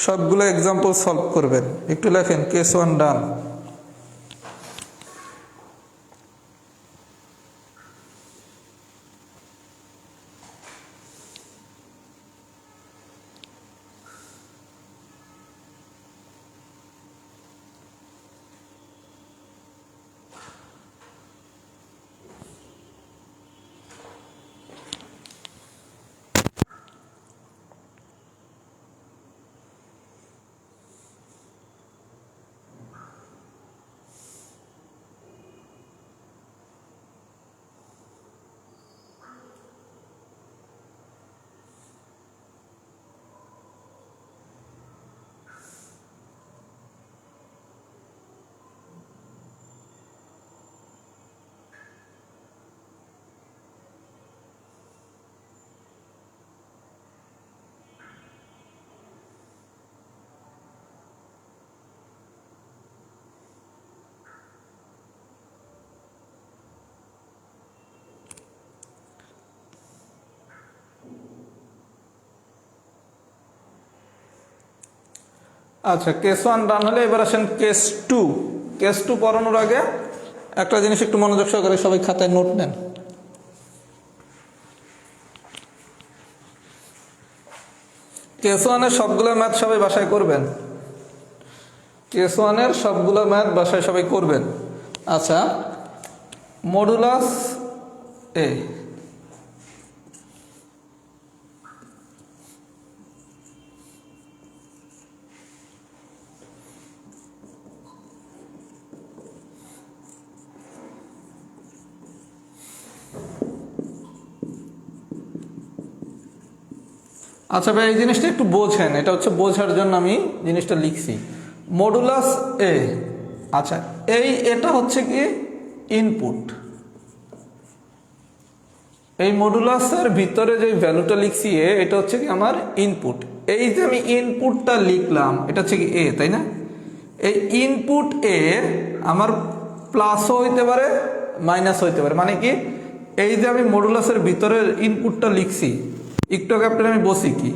সবগুলো এক্সাম্পল সলভ করবেন একটু লেখেন কেস 1 ডান আচ্ছা কেস 1 ডান হলে এবার আসেন কেস 2 কেস 2 পড়ানোর আগে একটা জিনিস একটু মনোযোগ সহকারে সবাই খাতায় নোট নেন কেস 1 এর সবগুলো ম্যাথ সবাই বাসায় করবেন কেস 1 এর সবগুলো ম্যাথ বাসায় সবাই করবেন আচ্ছা মডুলাস এ আচ্ছা ভাই এই জিনিসটা একটু বোঝেন এটা হচ্ছে বোঝার জন্য আমি জিনিসটা লিখছি মডুলাস এ আচ্ছা এটা হচ্ছে কি ইনপুট এই মডুলাসের ভিতরে যে ভ্যালুটা লিখছি এটা হচ্ছে কি আমার ইনপুট এই যে আমি ইনপুটটা লিখলাম এটা হচ্ছে কি এ তাই না এই ইনপুট এ আমার প্লাসও হইতে পারে মাইনাস হইতে পারে মানে কি এই যে আমি মডুলাসের ভিতরের ইনপুটটা লিখছি একটু আগে আপনার আমি বসি কি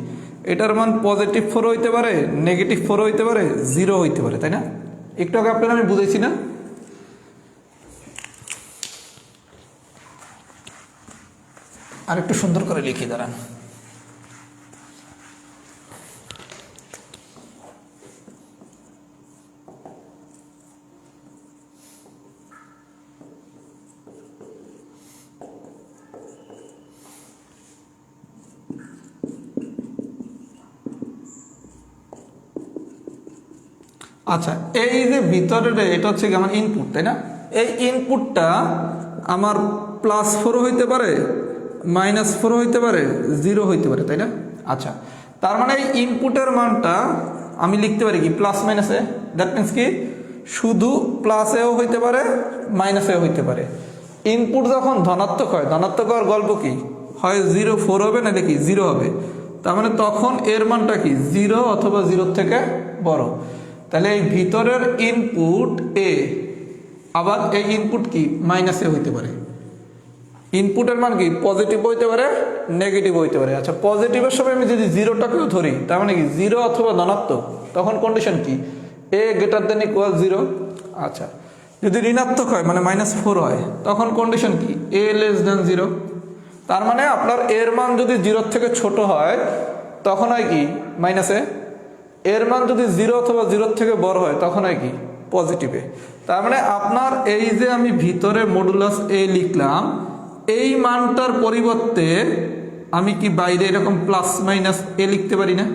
এটার মান +4 হইতে পারে -4 হইতে পারে 0 হইতে পারে তাই না একটু আগে আপনার আমি বুঝাইছি না আর একটু সুন্দর করে লিখি দাঁড়ান আচ্ছা এই যে ভিতরের এটা হচ্ছে কি আমার ইনপুট তাই না এই ইনপুটটা আমার +4 হইতে পারে -4 হইতে পারে 0 হইতে পারে তাই না আচ্ছা তার মানে এই ইনপুটের মানটা আমি লিখতে পারি কি প্লাস মাইনাসে দ্যাট মিন্স কি শুধু প্লাসেও হইতে পারে মাইনাসেও হইতে পারে ইনপুট যখন ধনাত্মক হয় ধনাত্মক হওয়ার গল্প কি হয় 0 4 হবে না দেখি 0 হবে তার মানে তখন এর মানটা কি 0 অথবা 0 থেকে বড় তাহলে এই ভিতরের ইনপুট এ আবার এই ইনপুট কি মাইনাসে হইতে পারে ইনপুটের মান কি পজিটিভ হইতে পারে, নেগেটিভ হইতে পারে। আচ্ছা, পজিটিভের সময় আমি যদি জিরোটাকেও ধরি, তার মানে কি জিরো অথবা ধনাত্মক, তখন কন্ডিশন কি A greater than equal zero. আচ্ছা, যদি ঋণাত্মক হয় মানে -4 হয়, তখন কন্ডিশন কি এ লেস দেন জিরো। তার মানে আপনার এর মান যদি জিরোর থেকে ছোট হয় তখন হয় কি মাইনাসে, এর মান যদি জিরো অথবা জিরোর থেকে বড় হয় তখন হয় কি পজিটিভে। তার মানে আপনার এই যে আমি ভিতরে মডুলাস এ লিখলাম, এই মানটার পরিবর্তে আমি কি বাইরে এরকম প্লাস মাইনাস এ লিখতে পারি না?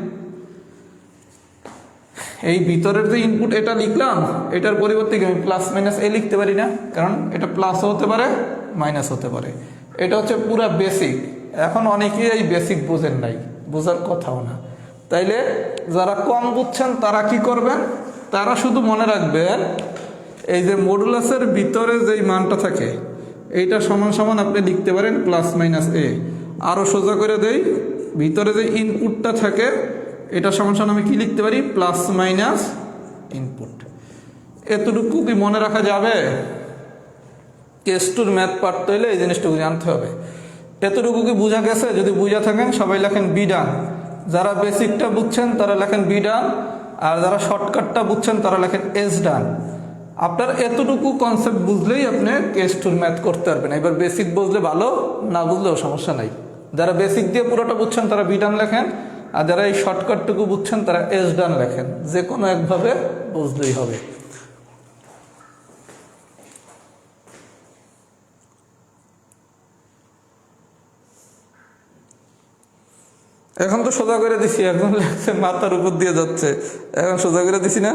এই ভিতরের যে ইনপুট এটা লিখলাম, এটার পরিবর্তে কি আমি প্লাস মাইনাস এ লিখতে পারি না? কারণ এটা প্লাসও হতে পারে মাইনাস হতে পারে। এটা হচ্ছে পুরা বেসিক। এখন অনেকেই এই বেসিক বোঝেন নাই, বোঝার কথাও না। তাইলে যারা কম বুঝছেন তারা কি করবেন, তারা শুধু মনে রাখবেন এই যে মডুলাসের ভিতরে যেই মানটা থাকে এইটা সমান সমান আপনি লিখতে পারেন প্লাস মাইনাস এ। আরও সোজা করে দেই, ভিতরে যে ইনপুটটা থাকে এটা সমান সমান আমি কি লিখতে পারি প্লাস মাইনাস ইনপুট। এতটুকু কি মনে রাখা যাবে? কেস টুর ম্যাথ পারতে হলে এই জিনিসটুকু জানতে হবে। এতটুকু কি বোঝা গেছে? যদি বুঝা থাকেন সবাই লেখেন বি ডান। যারা বেসিকটা বুঝছেন তারা লেখেন বি ডান, আর যারা শর্টকাটটা বুঝছেন তারা লেখেন এস ডান। আপনার এতটুকু কনসেপ্ট বুঝলেই আপনি কেস টুর ম্যাথ করতে পারবেন। এবার বেসিক বুঝলে ভালো, না বুঝলেও সমস্যা নাই। যারা বেসিক দিয়ে পুরোটা বুঝছেন তারা বি ডান লেখেন, আর যারা এই শর্টকাটটুকু বুঝছেন তারা এস ডান লেখেন। যে কোনো একভাবে বুঝলেই হবে। এখন তো সোজা করে দিছি, এখন লাগছে মাথার উপর দিয়ে যাচ্ছে, এখন সোজা করে দিছি না?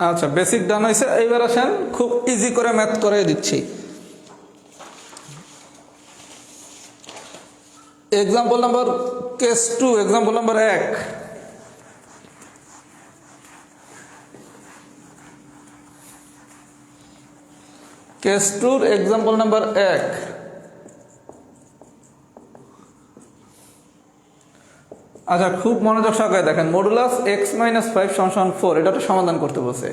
আচ্ছা, বেসিক ডান হয়েছে। এইবার আসেন খুব ইজি করে ম্যাথ করে দিচ্ছি। Example number case 2, example number 1। Case 2 example number 1। আচ্ছা, খুব মনোযোগ সহকারে দেখেন। মডুলাস x - 5 = 4, এটা একটা সমাধান করতে বলছে।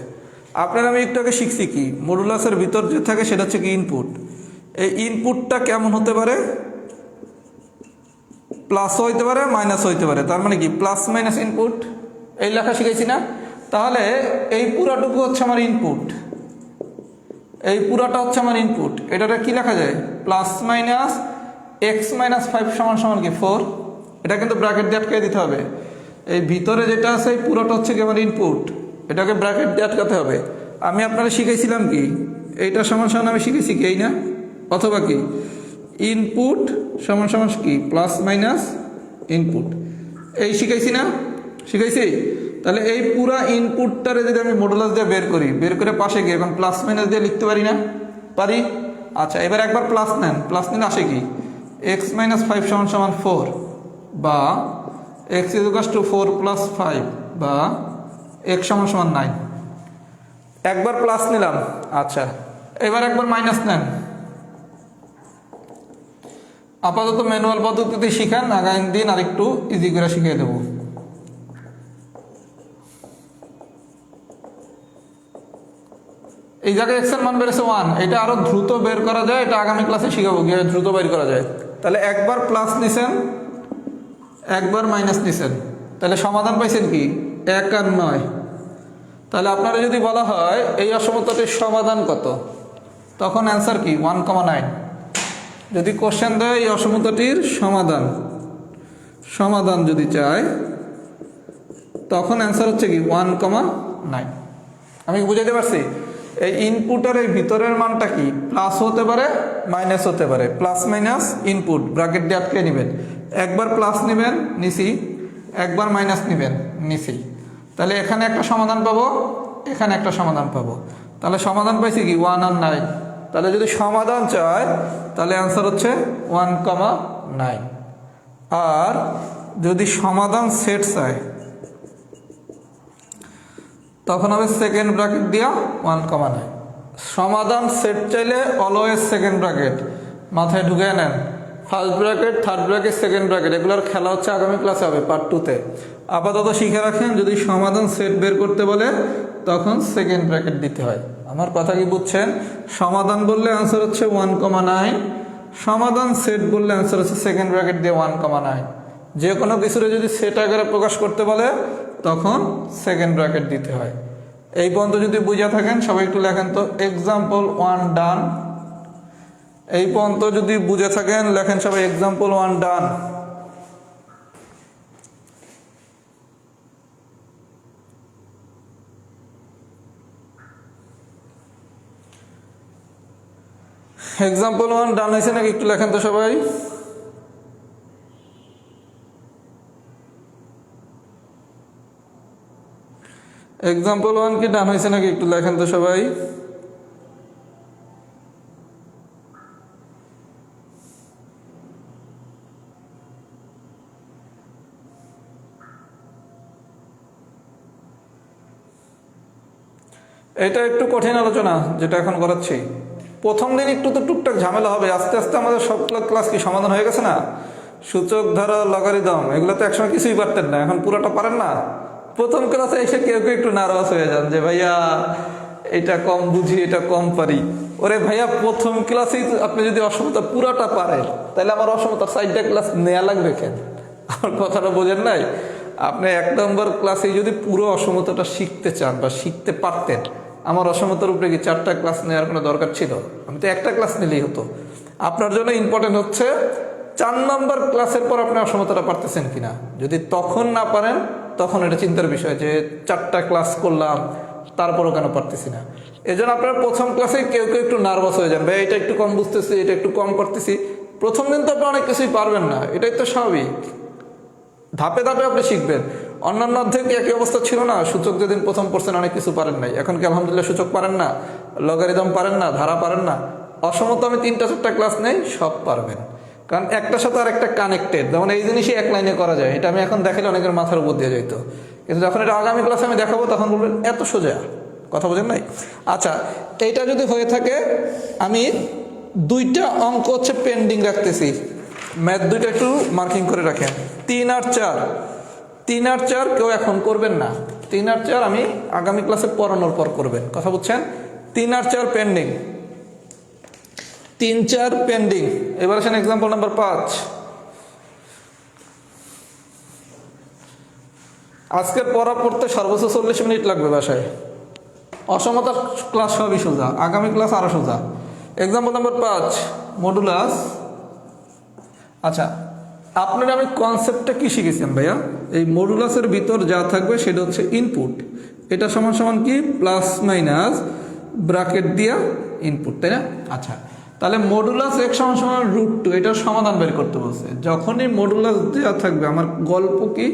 আপনার আমি একটু আগে শিখছি কি মডুলাসের ভিতর যে থাকে সেটা হচ্ছে কি ইনপুট। এই ইনপুটটা কেমন হতে পারে? প্লাসও হইতে পারে মাইনাস হইতে পারে। তার মানে কি প্লাস মাইনাস ইনপুট, এই লেখা শিখেছি না? তাহলে এই পুরাটুকু হচ্ছে আমার ইনপুট, এই পুরাটা হচ্ছে আমার ইনপুট। এটাতে কি লেখা যায়? প্লাস মাইনাস x - 5 = কি 4। এটা কিন্তু ব্র্যাকেট দিয়ে আটকে দিতে হবে। এই ভিতরে যেটা আছে এই পুরোটা হচ্ছে কি আমার ইনপুট, এটাকে ব্র্যাকেট দিয়ে আটকাতে হবে। আমি আপনারা শিখাইছিলাম কি এইটা সমান সমান আমি শিখেছি কি এই না, অথবা কি ইনপুট সমান সমান কি প্লাস মাইনাস ইনপুট, এই শিখাইছি না? শিখাইছি। তাহলে এই পুরা ইনপুটটারে যদি আমি মডুলাস দিয়ে বের করি, বের করে পাশে গিয়ে এখন প্লাস মাইনাস দিয়ে লিখতে পারি না? পারি। আচ্ছা, এবার একবার প্লাস নেন, প্লাস নিলে আসে কি x - 5 = 4, বা x = 4 + 5, বা x = 9। একবার প্লাস নিলাম। আচ্ছা, এবার একবার মাইনাস নেন। আপাতত ম্যানুয়াল পদ্ধতিতে শিখান, আগামী দিন আরেকটু ইজি করে শিখিয়ে দেব। এই জায়গায় x এর মান বেড়েছে 1, এটা আরো দ্রুত বের করা যায়, এটা আগামী ক্লাসে শিখাবো কিভাবে দ্রুত বের করা যায়। তাহলে একবার প্লাস নিছেন, একবার মাইনাস নিছেন, তাহলে সমাধান পাইছেন কি 1 আর 9। তাহলে আপনারা যদি বলা হয় এই অসমতাটির সমাধান কত, তখন অ্যান্সার কি 1,9। যদি কোশ্চেন দেয় এই অসমতাটির সমাধান যদি চায়, তখন অ্যান্সার হচ্ছে কি 1,9। আমি বুঝাইতে পারছি? এই ইনপুটের এই ভিতরের মানটা কি প্লাস হতে পারে মাইনাস হতে পারে। প্লাস মাইনাস ইনপুট ব্র্যাকেট দিয়ে আটকে নেবেন। একবার প্লাস নেবেন নিছি, একবার মাইনাস নেবেন নিছি। তাহলে এখানে একটা সমাধান পাবো, এখানে একটা সমাধান পাবো। তাহলে সমাধান পাইছি কি 1 আর 9। তাহলে যদি সমাধান চায় তাহলে অ্যান্সার হচ্ছে 1,9। আর যদি সমাধান সেট চায় তখন হবে সেকেন্ড ব্র্যাকেট দিয়া 1,9। সমাধান সেট চাইলে অলওয়েজ সেকেন্ড ব্র্যাকেট মাথায় ঢুকে নেন। First bracket, third bracket, second bracket এগুলোর খেলা হচ্ছে আগামী ক্লাসে হবে পার্ট 2-তে। আপাতত শিখে রাখেন, যদি সমাধান সেট বের করতে বলে তখন সেকেন্ড ব্র্যাকেট দিতে হয়। আমার কথা কি বুঝছেন? সমাধান বললে অ্যান্সার হচ্ছে 1,9, সমাধান সেট বললে অ্যান্সার হচ্ছে সেকেন্ড ব্র্যাকেট দিয়ে 1,9। যে কোনো কিছুরে যদি সেট আকারে প্রকাশ করতে বলে তখন সেকেন্ড ব্র্যাকেট দিতে হয়। এই পর্যন্ত যদি বুঝে থাকেন সবাই একটু লেখেন তো, এক্সাম্পল 1 ডান। এই পর্যন্ত যদি বুঝে থাকেন লেখেন সবাই এক্সাম্পল 1 ডান। এক্সাম্পল 1 ডান হয়েছে নাকি একটু লেখেন তো সবাই। এক্সাম্পল 1 কি ডান হয়েছে নাকি একটু লেখেন তো সবাই। এটা একটু কঠিন আলোচনা যেটা এখন করাচ্ছি। প্রথম দিন একটু তো টুকটাক ঝামেলা হবে, আস্তে আস্তে আমাদের সব ক্লাস কি সমাধান হয়ে গেছে না? সূচক, ধারা, লগারিদম এগুলো তো একসময় কিছুই পারতেন না, এখন পুরোটা পারেন না। প্রথম ক্লাসে এসে কেউ কেউ একটু নার্ভাস হয়ে যান যে ভাইয়া এটা কম বুঝি, এটা কম পারি। ওরে ভাইয়া, প্রথম ক্লাসেই আপনি যদি অসমতা পুরোটা পারেন তাহলে আমার অসমতার 4টা ক্লাস নেওয়া লাগবে কেন? আমার কথাটা বোঝেন নাই? আপনি 1 নম্বর ক্লাসে যদি পুরো অসমতাটা শিখতে চান বা শিখতে পারতেন, আমার অসমতার উপরে কি 4টা ক্লাস নেওয়ার কোনো দরকার ছিল? আমি তো একটা ক্লাস নিলেই হতো। আপনার জন্য ইম্পর্টেন্ট হচ্ছে 4 নম্বর ক্লাসের পর আপনি অসমতাটা পারতেছেন কিনা। যদি তখন না পারেন তখন এটা চিন্তার বিষয় যে 4টা ক্লাস করলাম তারপরও কেন পারতেছি না। এই জন্য আপনার প্রথম ক্লাসে কেউ কেউ একটু নার্ভাস হয়ে যান, ভাই এটা একটু কম বুঝতেছি, এটা একটু কম করতেছি। প্রথম দিন তো আপনি অনেক কিছুই পারবেন না, এটাই তো স্বাভাবিক। ধাপে ধাপে আপনি শিখবেন। অন্যান্য অধ্যায় কি একই অবস্থা ছিল না? সূচক যেদিন প্রথম পড়ছেন অনেক কিছু পারেন নাই, এখন কি আলহামদুলিল্লাহ সূচক পারেন না, লগারিদম পারেন না, ধারা পারেন না? অসমতা আমি 3টা-4টা ক্লাস নেই, সব পারবেন। কারণ একটার সাথে আর একটা কানেক্টেড। যেমন এই জিনিসই এক লাইনে করা যায়, এটা আমি এখন দেখালে অনেকের মাথার উপর দিয়ে যেত, কিন্তু যখন এটা আগামী ক্লাসে আমি দেখাবো তখন বলবেন এত সোজা, কথা বোঝেন নাই? আচ্ছা, এইটা যদি হয়ে থাকে আমি 2টা অঙ্ক হচ্ছে পেন্ডিং রাখতেছি। ম্যাথ 2টা একটু মার্কিং করে রাখেন। 3 আর 4, 3 আর 4 কেউ এখন করবেন না। 3 আর 4 আমি আগামী ক্লাসে পড়ানোর পর করবেন, কথা বুঝছেন? 3 আর 4 পেন্ডিং, 3, 4 পেন্ডিং। এবার আসেন এক্সাম্পল নাম্বার 5। আজকের পড়া পড়তে সর্বোচ্চ 40 মিনিট লাগবে বাসায়। অসমতার ক্লাস সবই সোজা, আগামী ক্লাস আরো সোজা। Example number 5, modulus. আচ্ছা, আপনারা আমি কনসেপ্টটা কি শিখেছেন ভাইয়া? এই মডুলাসের ভিতর যা থাকবে সেটা হচ্ছে ইনপুট। এটা সমান সমান কি? প্লাস মাইনাস ব্র্যাকেট দিয়া ইনপুট, তাই না? আচ্ছা, তাহলে মডুলাস x সমান সমান √2, এটার সমাধান বের করতে বলছে। যখনই মডুলাস দেওয়া থাকবে, আমার গল্প কি,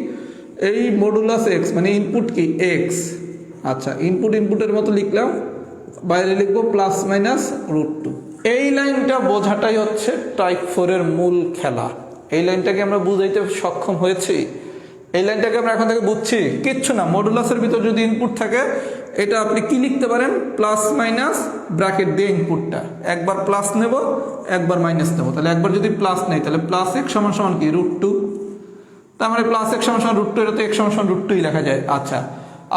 এই মডুলাস x মানে ইনপুট কি x। আচ্ছা, ইনপুটের মতো লিখলাম, বাইরে লিখবো প্লাস মাইনাস √2। এই লাইনটা বোঝাটাই হচ্ছে টাইপ 4 এর মূল খেলা। এই লাইনটাকে আমরা বুঝাইতে সক্ষম হয়েছি? এই লাইনটাকে আমরা এখন থেকে বুঝছি? কিচ্ছু না। মডুলাসের ভিতর যদি ইনপুট থাকে, এটা আপনি কি লিখতে পারেন? প্লাস মাইনাস ব্র্যাকেট দিয়ে ইনপুটটা একবার প্লাস নেব, একবার মাইনাস নেব। তাহলে একবার যদি প্লাস নেই তাহলে প্লাস x সমান সমান কি √2। তার মানে প্লাস x সমান সমান √2, এটা তো x সমান সমান √2ই লেখা যায়। আচ্ছা,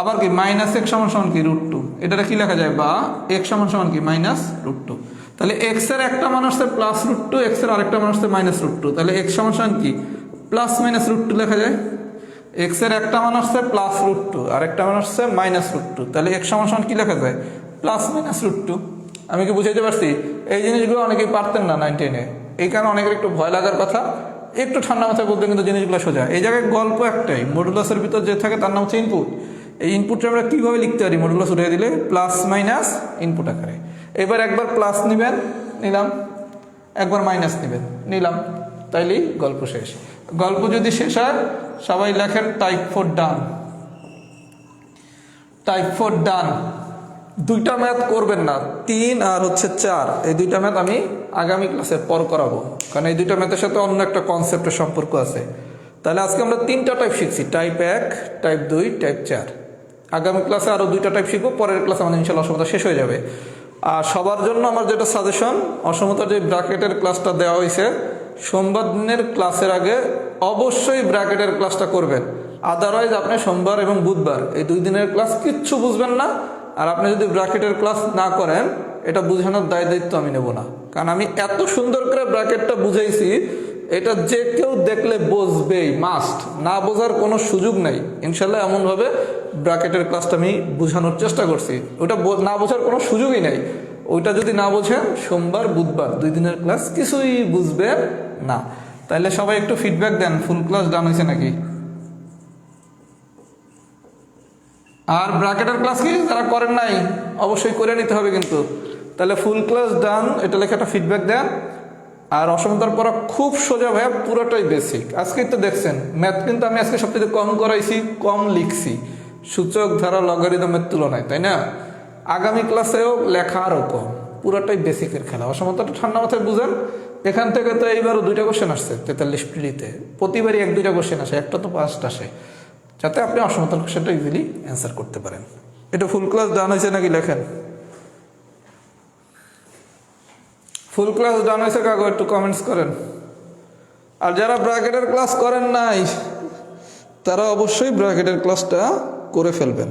আবার কি মাইনাস x সমান সমান কি √2, এটা কি লেখা যায়? বা x সমান সমান কি মাইনাস √2। তাহলে x এর একটা মান আসছে প্লাস √2, x এর আরেকটা মান আসছে মাইনাস √2। তাহলে x সমান সমান কি প্লাস মাইনাস √2 লেখা যায়। x এর একটা মান আসছে প্লাস √2, আরেকটা মান আসছে মাইনাস √2। তাহলে x সমান সমান কি লেখা যায়? Plus minus √2। আমি কি বুঝাইতে পারছি? এই জিনিসগুলো অনেকেই পারতেন না 9, 10-এ। এই কারণে অনেকের একটু ভয় লাগার কথা। একটু ঠান্ডা মাথায় বলতে কিন্তু জিনিসগুলো সোজা। এই জায়গায় গল্প একটাই, মডুলাসের ভিতর যে থাকে তার নাম হচ্ছে ইনপুট। এই ইনপুটটা আমরা কীভাবে লিখতে পারি? মডুলাস উঠিয়ে দিলে প্লাস মাইনাস ইনপুট আকারে। এবার একবার প্লাস নেবেন, নিলাম, একবার মাইনাস নেবেন, নিলাম, তাইলেই গল্প শেষ। গল্প যদি শেষ হয় সবাই লেখেন টাইপ 4 ডান। টাইপ 4 ডান। 2টা ম্যাথ করবেন না, 3 আর হচ্ছে 4, এই 2টা ম্যাথ আমি আগামী ক্লাসে পর করাবো, কারণ এই 2টা ম্যাথের সাথে অন্য একটা কনসেপ্টের সম্পর্ক আছে। তাহলে আজকে আমরা 3টা টাইপ শিখছি, টাইপ 1, টাইপ 2, টাইপ 4। আগামী ক্লাসে আরও 2টা টাইপ শিখবো, পরের ক্লাসে আমাদের ইনশাল্লাহ অসমতা শেষ হয়ে যাবে। আর সবার জন্য আমার যেটা সাজেশন, অসমতার যে ব্র্যাকেটের ক্লাসটা দেওয়া হয়েছে সোমবার দিনের ক্লাসের আগে অবশ্যই ব্র্যাকেটের ক্লাসটা করবেন। আদারওয়াইজ আপনি সোমবার এবং বুধবার এই 2 দিনের ক্লাস কিচ্ছু বুঝবেন না। আর আপনি যদি ব্র্যাকেটের ক্লাস না করেন, এটা বোঝানোর দায়িত্ব আমি নেব না, কারণ আমি এত সুন্দর করে ব্র্যাকেটটা বুঝাইছি, এটা যে কেউ দেখলে বুঝবেই, মাস্ট, না বোঝার কোনো সুযোগ নেই। ইনশাল্লাহ এমনভাবে ব্র্যাকেটের ক্লাসটা আমি বোঝানোর চেষ্টা করছি, ওটা না বোঝার কোনো সুযোগই নেই। ওইটা যদি না বোঝেন, সোমবার বুধবার 2 দিনের ক্লাস কিছুই বুঝবেন না। তাইলে সবাই একটু ফিডব্যাক দেন, ফুল ক্লাস ডান হয়েছে নাকি? আর ব্র্যাকেটের ক্লাস কি যারা করেন নাই অবশ্যই করে নিতে হবে কিন্তু। তাহলে ফুল ক্লাস ডান এটা লেখা একটা ফিডব্যাক দেন। আর অসমতার পড়া খুব সোজা ভাইয়া, পুরোটাই বেসিক। আজকেই তো দেখছেন ম্যাথ কিন্তু আমি আজকে সবচেয়ে কম করাইছি, কম লিখছি সূচক ধারা লগারিদমের তুলনায়, তাই না? আগামী ক্লাসেও লেখা আরও কম, পুরোটাই বেসিকের খেলা। অসমতাটা ঠান্ডা মাথায় বুঝেন। এখান থেকে তো এইবারও 2টা কোশ্চেন আসছে 43 পিডিতে, প্রতিবারই 1-2টা কোশ্চেন আসে, একটা তো ফার্স্ট আসে, যাতে আপনি অসমতার কোশ্চেনটা ইজিলি অ্যান্সার করতে পারেন। এটা ফুল ক্লাস ডান হয়েছে নাকি লেখেন। ফুল ক্লাস ডান হয়েছে কাগজ একটু কমেন্টস করেন। আর যারা ব্র্যাকেটের ক্লাস করেন নাই তারা অবশ্যই ব্র্যাকেটের ক্লাসটা করে ফেলবেন।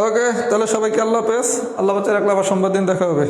ওকে, তাহলে সবাইকে আল্লাহ হাফেজ। আল্লাহ বাচ্চা রাখলে আবার সোমবার দিন দেখা হবে।